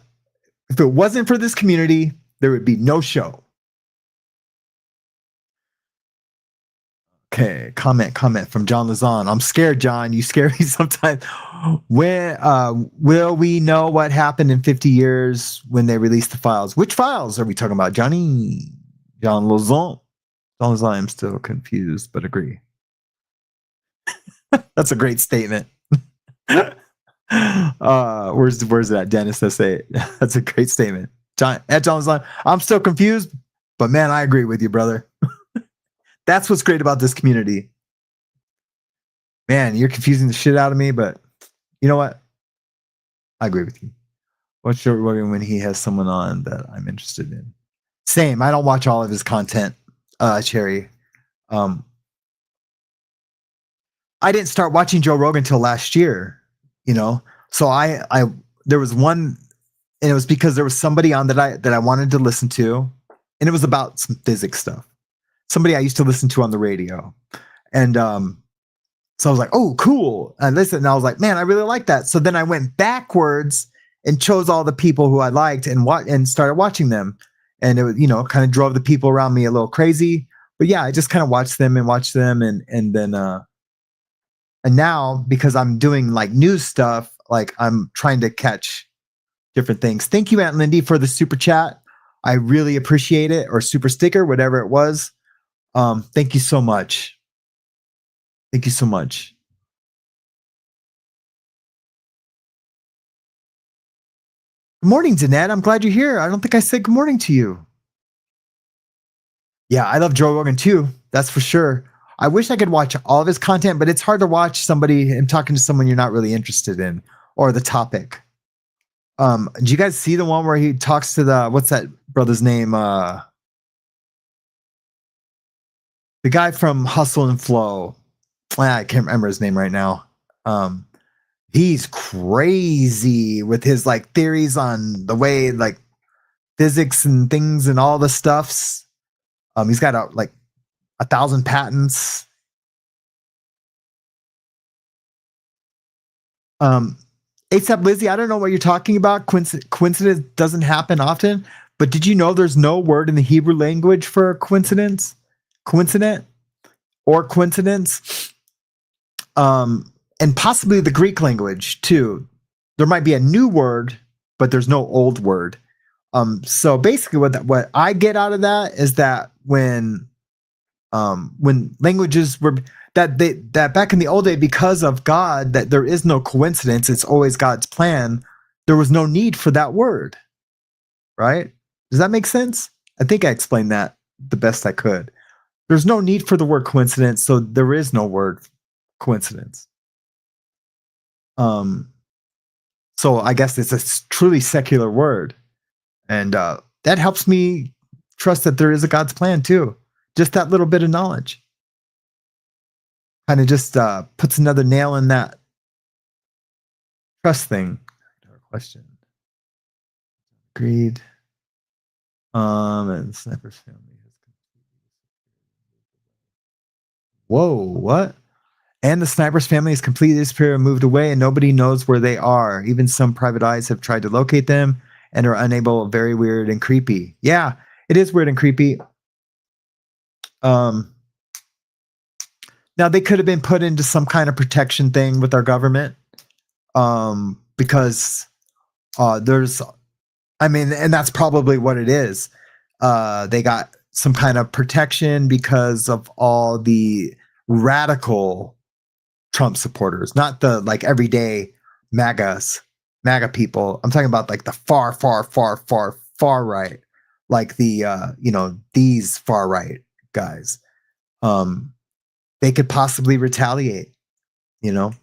If it wasn't for this community, there would be no show. Okay, comment from John Lazan. I'm scared, John. You scare me sometimes. When will we know what happened in 50 years when they release the files? Which files are we talking about, Johnny? John Lazan. John Lazan, I'm still confused, but agree. That's a great statement. Where's that, Dennis? That's a great statement. John Lazan, I'm still confused, but man, I agree with you, brother. That's what's great about this community. Man, you're confusing the shit out of me, but you know what? I agree with you. What's your Rogan when he has someone on that I'm interested in? Same. I don't watch all of his content, Cherry. I didn't start watching Joe Rogan until last year, you know. So there was one, and it was because there was somebody on that I wanted to listen to, and it was about some physics stuff. Somebody I used to listen to on the radio. And so I was like, oh, cool. And listen, and I was like, man, I really like that. So then I went backwards and chose all the people who I liked and started watching them. And it was, you know, kind of drove the people around me a little crazy. But yeah, I just kind of watched them. And then and now, because I'm doing like news stuff, like I'm trying to catch different things. Thank you, Aunt Lindy, for the super chat. I really appreciate it, or super sticker, whatever it was. Thank you so much. Thank you so much. Good morning, Danette. I'm glad you're here. I don't think I said good morning to you. Yeah, I love Joe Rogan too. That's for sure. I wish I could watch all of his content, but it's hard to watch somebody and talking to someone you're not really interested in or the topic. Did you guys see the one where he talks to what's that brother's name? The guy from Hustle and Flow. I can't remember his name right now. He's crazy with his like theories on the way like physics and things and all the stuffs. He's got like 1,000 patents. ASAP Lizzie, I don't know what you're talking about. Coincidence doesn't happen often, but did you know there's no word in the Hebrew language for coincidence? Coincident or coincidence? And possibly the Greek language too. There might be a new word, but there's no old word. So basically what I get out of that is that when languages were that back in the old day, because of God, that there is no coincidence, it's always God's plan, there was no need for that word. Right? Does that make sense? I think I explained that the best I could. There's no need for the word coincidence, so there is no word coincidence. So I guess it's a truly secular word. And that helps me trust that there is a God's plan too. Just that little bit of knowledge kind of just puts another nail in that trust thing. Question. Agreed. And the sniper's family has whoa, what? And the sniper's family has completely disappeared and moved away, and nobody knows where they are. Even some private eyes have tried to locate them and are unable. Very weird and creepy. Yeah, it is weird and creepy. Now they could have been put into some kind of protection thing with our government, because there's, I mean, and that's probably what it is. They got some kind of protection because of all the radical Trump supporters, not the like everyday MAGA people. I'm talking about like the far right, like the these far right guys. They could possibly retaliate, and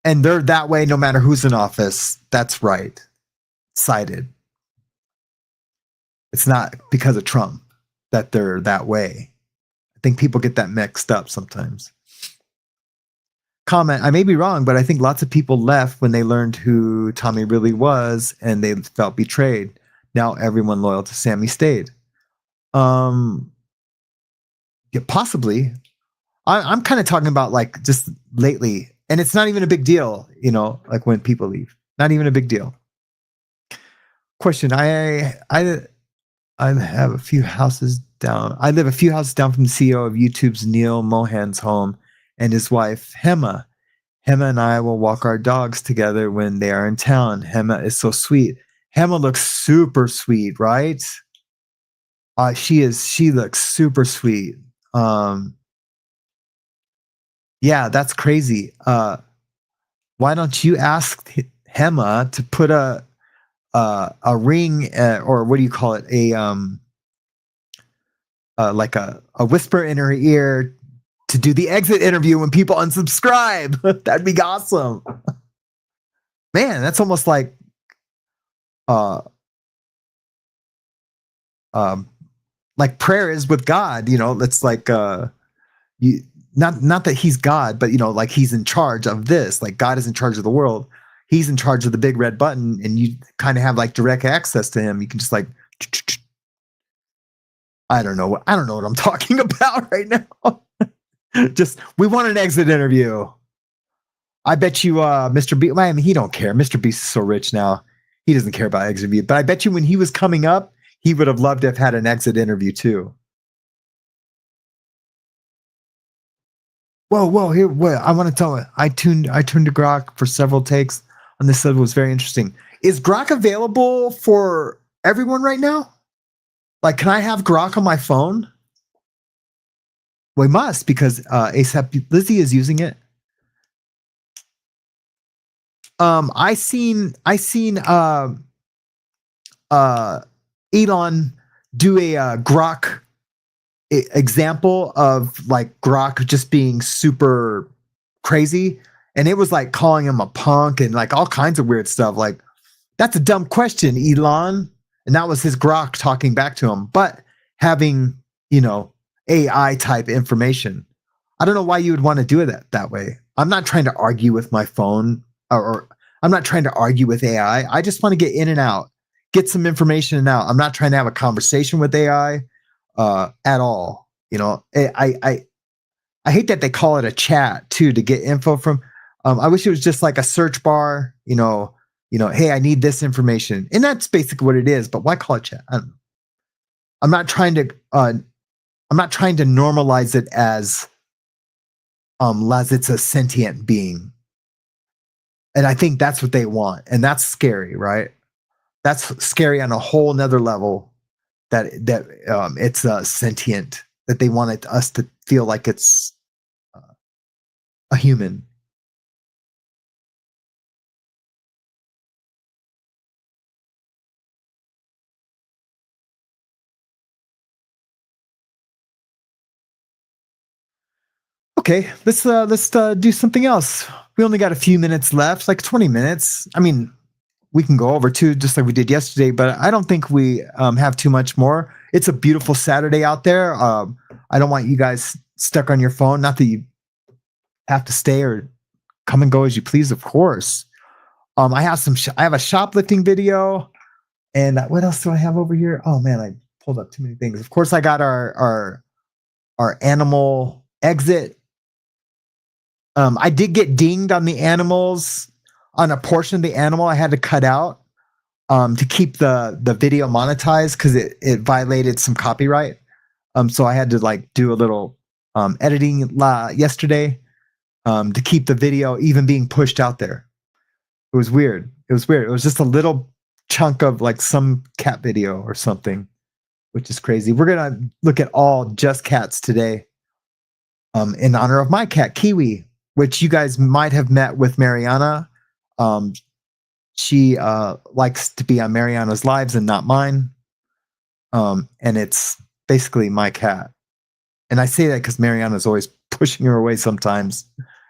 they're that way no matter who's in office. That's right, sided. It's not because of Trump that they're that way. I think people get that mixed up sometimes. Comment, I may be wrong, but I think lots of people left when they learned who Tommy really was and they felt betrayed. Now everyone loyal to Sammy stayed. Yeah, possibly. I'm kind of talking about like just lately, and it's not even a big deal, like when people leave. Not even a big deal. Question, I have a few houses down. I live a few houses down from the CEO of YouTube's Neil Mohan's home and his wife, Hema. Hema and I will walk our dogs together when they are in town. Hema is so sweet. Hema looks super sweet, right? She looks super sweet. Yeah, that's crazy. Why don't you ask Hema to put a ring, or what do you call it? Like a whisper in her ear to do the exit interview when people unsubscribe. That'd be awesome. Man, that's almost like prayer is with God, it's like you not that he's God, but like he's in charge of this, like God is in charge of the world. He's in charge of the big red button, and you kind of have like direct access to him. You can just like, I don't know what I'm talking about right now. Just, we want an exit interview. I bet you, Mr. B, I mean, he don't care. Mr. Beast is so rich now. He doesn't care about exit interview, but I bet you when he was coming up, he would have loved to have had an exit interview too. Whoa, here, I want to tell it. I tuned to Grok for several takes on this. It was very interesting. Is Grok available for everyone right now? Like, can I have Grok on my phone? We must, because ASAP Lizzie is using it. I seen Elon do a Grok example of like Grok just being super crazy, and it was like calling him a punk and like all kinds of weird stuff. Like, that's a dumb question, Elon. And that was his Grok talking back to him, but having, AI type information. I don't know why you would want to do it that way. I'm not trying to argue with my phone, or I'm not trying to argue with AI. I just want to get in and out, get some information in and out. I'm not trying to have a conversation with AI at all. I hate that they call it a chat too, to get info from. I wish it was just like a search bar, hey, I need this information. And that's basically what it is, but why call it chat? I don't know. I'm not trying to normalize it as it's a sentient being. And I think that's what they want. And that's scary, right? That's scary on a whole nother level, that it's sentient, that they wanted us to feel like it's a human. Okay, let's do something else. We only got a few minutes left, like 20 minutes. I mean, we can go over too, just like we did yesterday, but I don't think we have too much more. It's a beautiful Saturday out there. I don't want you guys stuck on your phone. Not that you have to stay or come and go as you please, of course. I have a shoplifting video, and what else do I have over here? Oh man, I pulled up too many things. Of course, I got our animal exit. I did get dinged on the animals, on a portion of the animal I had to cut out to keep the video monetized because it violated some copyright. So I had to like do a little editing yesterday to keep the video even being pushed out there. It was weird. It was just a little chunk of like some cat video or something, which is crazy. We're gonna look at all just cats today, in honor of my cat Kiwi, which you guys might have met with Mariana. She likes to be on Mariana's lives and not mine, and it's basically my cat. And I say that because Mariana's always pushing her away sometimes.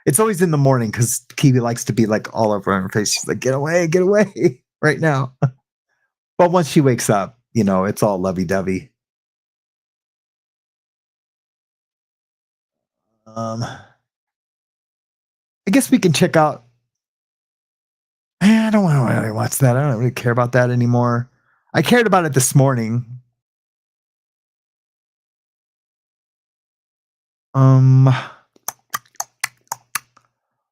It's always in the morning because Kiwi likes to be like all over her face. She's like, get away right now. But once she wakes up, you know, it's all lovey-dovey. I guess we can check out. I don't want to watch that. I don't really care about that anymore. I cared about it this morning.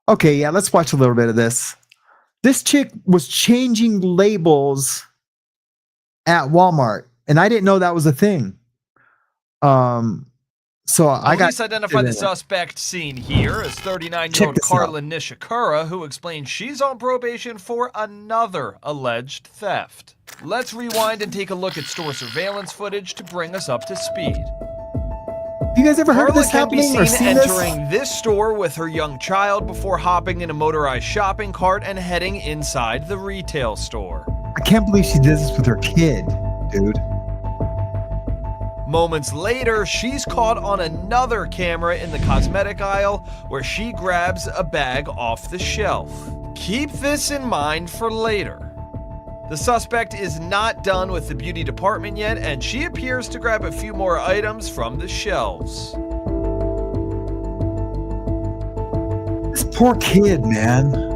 Okay, yeah, let's watch a little bit of this. This chick was changing labels at Walmart, and I didn't know that was a thing. So Police identified the suspect seen here as 39-year-old Carla Nishikura, who explained she's on probation for another alleged theft. Let's rewind and take a look at store surveillance footage to bring us up to speed. You guys ever heard of this happening or seen this? Entering this store with her young child before hopping in a motorized shopping cart and heading inside the retail store. I can't believe she did this with her kid, dude. Moments later, she's caught on another camera in the cosmetic aisle where she grabs a bag off the shelf. Keep this in mind for later. The suspect is not done with the beauty department yet, and she appears to grab a few more items from the shelves. This poor kid, man.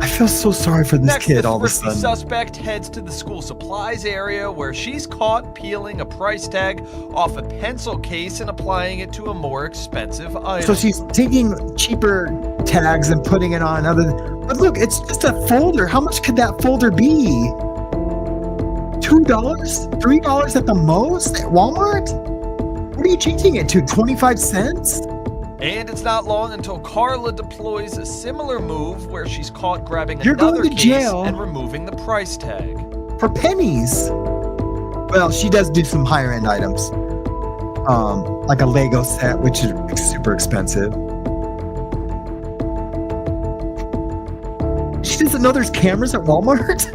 I feel so sorry for this kid all of a sudden. The suspect heads to the school supplies area where she's caught peeling a price tag off a pencil case and applying it to a more expensive item. So she's taking cheaper tags and putting it on other. But look, it's just a folder. How much could that folder be? $2? $3 at the most at Walmart? What are you changing it to? 25 cents? And it's not long until Carla deploys a similar move where she's caught grabbing You're another going to case jail and removing the price tag. For pennies. Well, she does do some higher end items. Like a Lego set, which is super expensive. She doesn't know there's cameras at Walmart?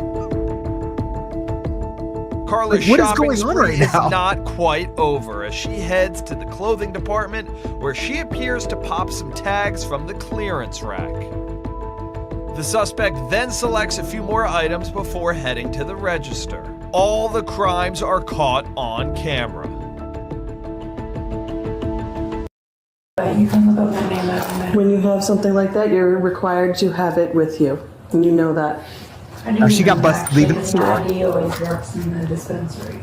Carla's what is shopping going on right spree now? is not quite over as she heads to the clothing department where she appears to pop some tags from the clearance rack. The suspect then selects a few more items before heading to the register. All the crimes are caught on camera. You can look up my name. When you have something like that, you're required to have it with you. And you know that. Oh, she got busted leaving the store. He always works in the dispensary.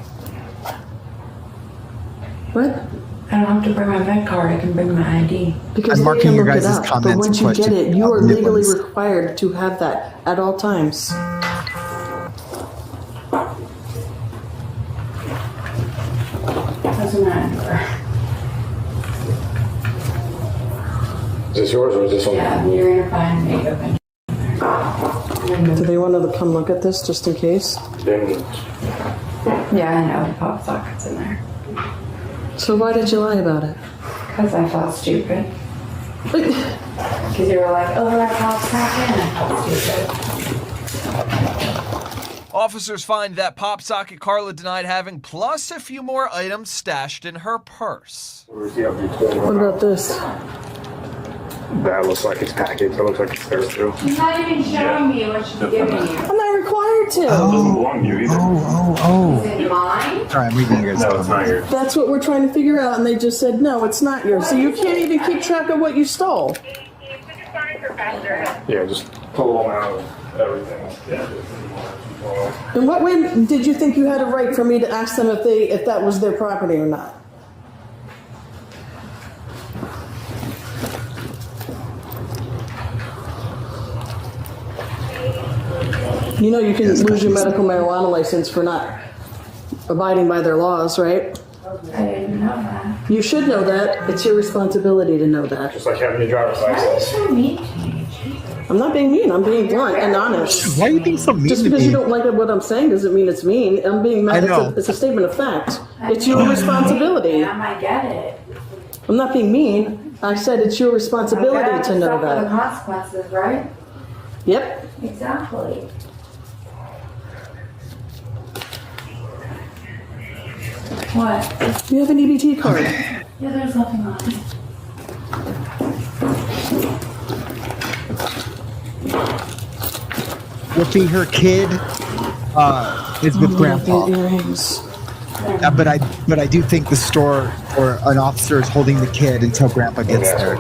What? I don't have to bring my med card. I can bring my ID. Because I'm marking your guys' comments. But once and you get it, you are questions. legally required to have that at all times. Doesn't matter. Is this yours or is this on? Yeah, you're gonna find makeup and. Do they want to come look at this just in case? Yeah, I know. The pop socket's in there. So why did you lie about it? Because I felt stupid. Because you were like, oh, that pop socket, and I felt stupid. Officers find that pop socket Carla denied having, plus a few more items stashed in her purse. What about this? That looks like it's packaged. That looks like it's there too. You're not even showing me what she's giving you. I'm not required to. It doesn't belong to you either. Is it mine? Sorry, I'm reading you guys. No, it's not yours. That's what we're trying to figure out, and they just said, no, it's not yours. So you can't even keep track of what you stole. Yeah, just pull them out of everything. In what way did you think you had a right for me to ask them if that was their property or not? You know you can lose your medical marijuana license for not abiding by their laws, right? I didn't know that. You should know that. It's your responsibility to know that. Just like having your driver's license. So mean. I'm not being mean. I'm being blunt and honest. Why are you being so mean Just to because me? you don't like what I'm saying doesn't mean it's mean. I'm being mad. I know. It's a statement of fact. It's your responsibility. I might get it. I'm not being mean. I said it's your responsibility to know suffer the that. consequences, right? Yep. Exactly. What? You have an EBT card. Yeah, there's nothing on it. Whoopi, her kid is with grandpa. But I do think the store or an officer is holding the kid until grandpa gets there.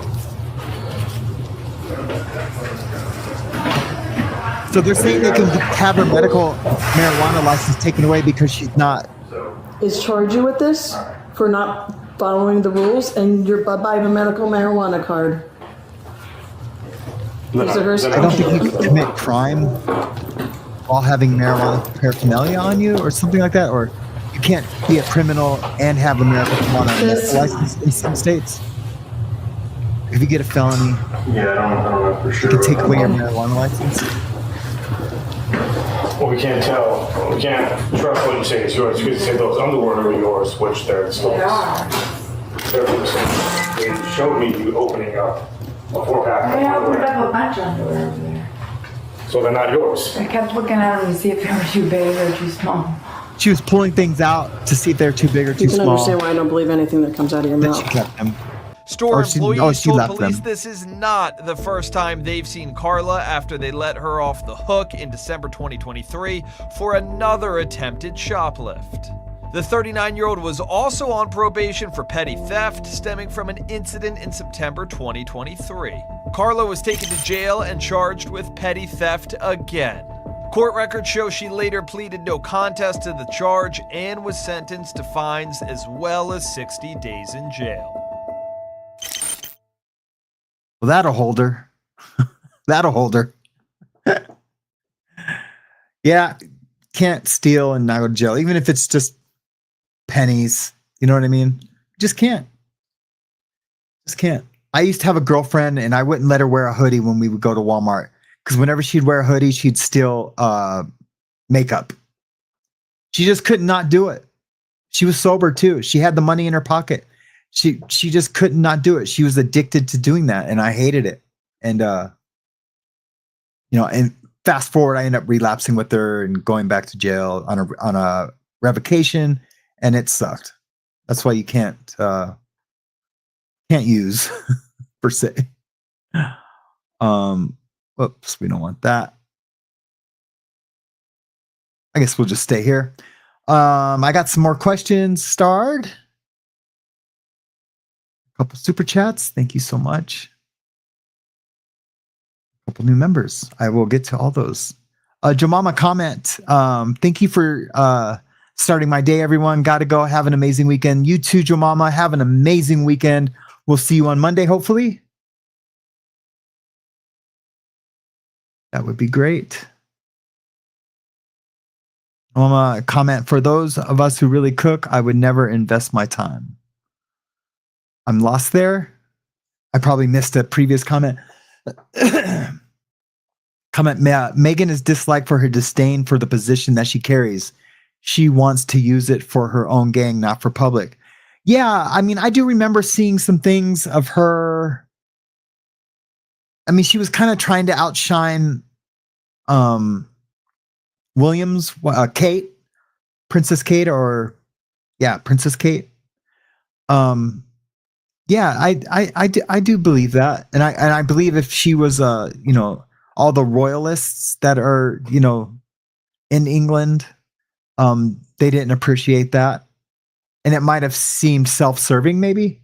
So they're saying they can have her medical marijuana license taken away because she's not. Is charge you with this for not following the rules and you're by the medical marijuana card. I don't think you can commit crime while having marijuana paraphernalia on you or something like that, or you can't be a criminal and have a marijuana license in some states. If you get a felony, Yeah, I don't know for sure. you can take away your marijuana license. Well, we can't tell. We can't trust what you say is yours. Because say those underwear are yours, which they're still. They are. They showed me you opening up a 4-pack. I opened up a bunch of underwear over there. So they're not yours. I kept looking at them to see if they were too big or too small. She was pulling things out to see if they're too big or too You can small. understand why I don't believe anything that comes out of your Then mouth. she kept them. Store she employees told left police them. this is not the first time they've seen Carla after they let her off the hook in December 2023 for another attempted shoplift. The 39-year-old was also on probation for petty theft stemming from an incident in September 2023. Carla was taken to jail and charged with petty theft again. Court records show she later pleaded no contest to the charge and was sentenced to fines as well as 60 days in jail. Well, that'll hold her. That'll hold her. Yeah, can't steal and not go to jail, even if it's just pennies. You know what I mean? Just can't. Just can't. I used to have a girlfriend, and I wouldn't let her wear a hoodie when we would go to Walmart because whenever she'd wear a hoodie, she'd steal makeup. She just could not do it. She was sober too. She had the money in her pocket. She just could not do it. She was addicted to doing that, and I hated it. And and fast forward, I ended up relapsing with her and going back to jail on a revocation, and it sucked. That's why you can't use per se. Whoops, we don't want that. I guess we'll just stay here. I got some more questions starred. Couple super chats. Thank you so much. Couple new members. I will get to all those. Jemama comment. Thank you for starting my day, everyone. Got to go. Have an amazing weekend. You too, Jemama. Have an amazing weekend. We'll see you on Monday, hopefully. That would be great. Jemama comment, for those of us who really cook, I would never invest my time. I'm lost there. I probably missed a previous comment. Meghan is disliked for her disdain for the position that she carries. She wants to use it for her own gang, not for public. Yeah, I mean, I do remember seeing some things of her. I mean, she was kind of trying to outshine Williams, Kate, Princess Kate, Princess Kate. Yeah, I do believe that, and I believe if she was all the royalists that are in England, they didn't appreciate that, and it might have seemed self-serving maybe,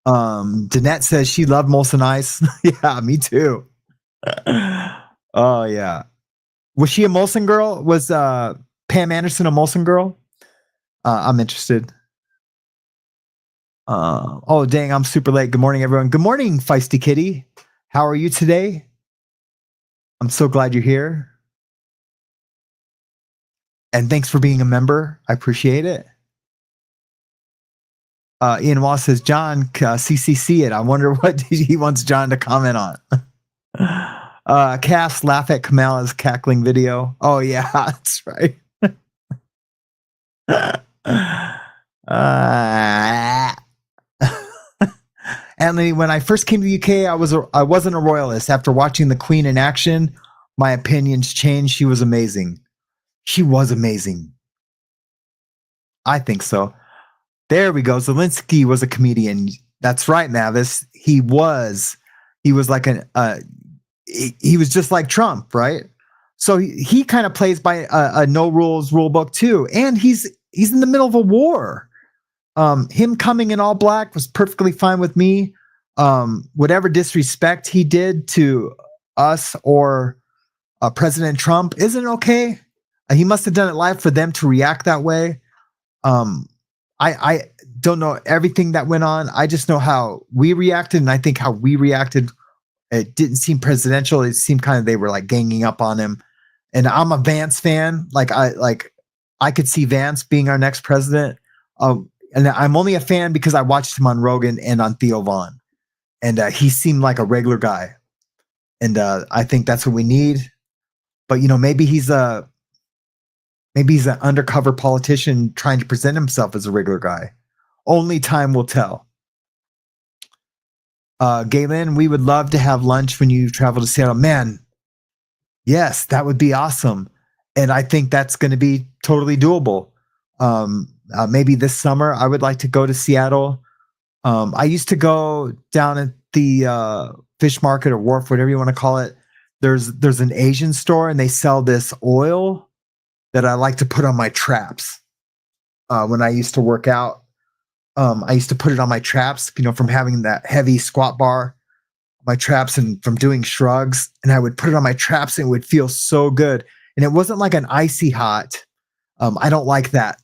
Danette says she loved Molson Ice. Yeah, me too. Oh yeah. Was she a Molson girl? Was Pam Anderson a Molson girl? I'm interested. Oh dang, I'm super late. Good morning, everyone. Good morning, Feisty Kitty. How are you today? I'm so glad you're here. And thanks for being a member. I appreciate it. Ian Wallace says, John, CCC it. I wonder what he wants John to comment on. Cass, laugh at Kamala's cackling video. Oh, yeah, that's right. Anthony, when I first came to the UK, I wasn't a royalist. After watching the Queen in action, my opinions changed. She was amazing. She was amazing. I think so. There we go. Zelensky was a comedian. That's right, Mavis. He was like he was just like Trump, right? So he kind of plays by a no rules rule book too. And he's in the middle of a war. Him coming in all black was perfectly fine with me. Whatever disrespect he did to us or President Trump isn't okay. He must have done it live for them to react that way. I don't know everything that went on. I just know how we reacted, and I think how we reacted, it didn't seem presidential. It seemed kind of they were like ganging up on him. And I'm a Vance fan. I could see Vance being our next president. And I'm only a fan because I watched him on Rogan and on Theo Vaughn, and he seemed like a regular guy. And I think that's what we need. But maybe he's an undercover politician trying to present himself as a regular guy. Only time will tell. Galen, we would love to have lunch when you travel to Seattle. Man, yes, that would be awesome. And I think that's going to be totally doable. Maybe this summer, I would like to go to Seattle. I used to go down at the fish market or wharf, whatever you want to call it. There's an Asian store, and they sell this oil that I like to put on my traps. When I used to work out, I used to put it on my traps, from having that heavy squat bar, my traps, and from doing shrugs. And I would put it on my traps, and it would feel so good. And it wasn't like an icy hot. I don't like that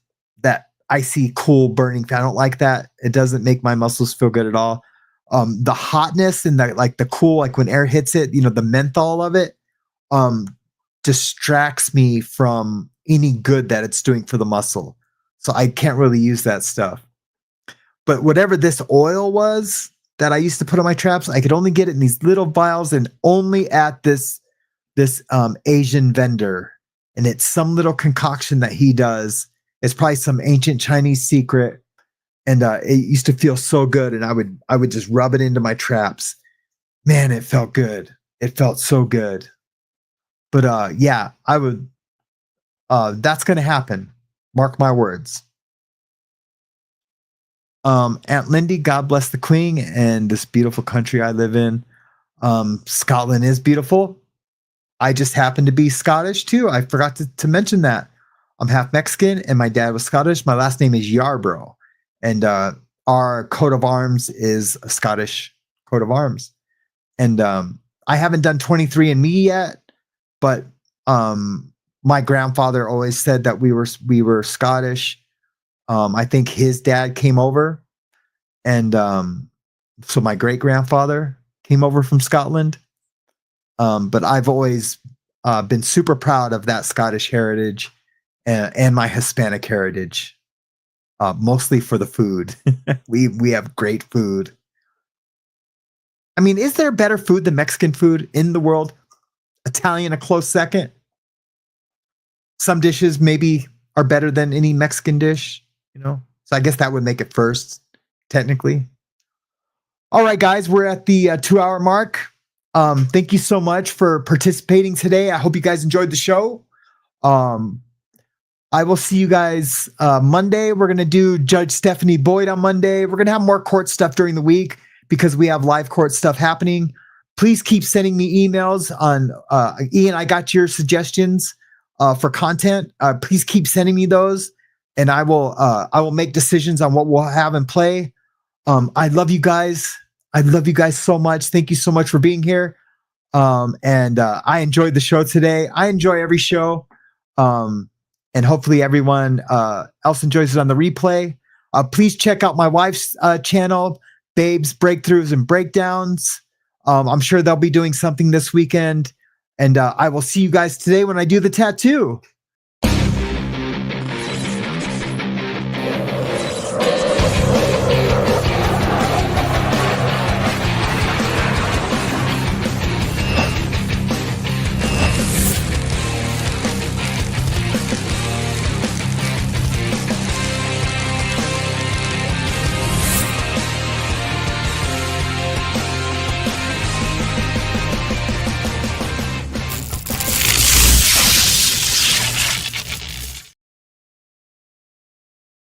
icy, cool, burning. I don't like that. It doesn't make my muscles feel good at all. The hotness and the cool, like when air hits it, the menthol of it, distracts me from any good that it's doing for the muscle. So I can't really use that stuff. But whatever this oil was that I used to put on my traps, I could only get it in these little vials and only at this Asian vendor. And it's some little concoction that he does. It's probably some ancient Chinese secret. And it used to feel so good. And I would just rub it into my traps. Man, it felt good. It felt so good. But yeah, I would. That's going to happen. Mark my words. Aunt Lindy, God bless the Queen and this beautiful country I live in. Scotland is beautiful. I just happen to be Scottish too. I forgot to mention that. I'm half Mexican and my dad was Scottish. My last name is Yarbrough. And our coat of arms is a Scottish coat of arms. And I haven't done 23andMe yet, but my grandfather always said that we were Scottish. I think his dad came over, and so my great grandfather came over from Scotland. But I've always been super proud of that Scottish heritage and my Hispanic heritage, mostly for the food. We have great food. I mean, is there better food than Mexican food in the world? Italian a close second. Some dishes maybe are better than any Mexican dish, So I guess that would make it first, technically. All right, guys, we're at the 2-hour mark. Thank you so much for participating today. I hope you guys enjoyed the show. I will see you guys Monday. We're going to do Judge Stephanie Boyd on Monday. We're going to have more court stuff during the week because we have live court stuff happening. Please keep sending me emails on Ian. I got your suggestions for content. Please keep sending me those, and I will make decisions on what we'll have in play. I love you guys. I love you guys so much. Thank you so much for being here. And I enjoyed the show today. I enjoy every show. And hopefully everyone else enjoys it on the replay. Please check out my wife's channel, Babes, Breakthroughs, and Breakdowns. I'm sure they'll be doing something this weekend. And I will see you guys today when I do the tattoo.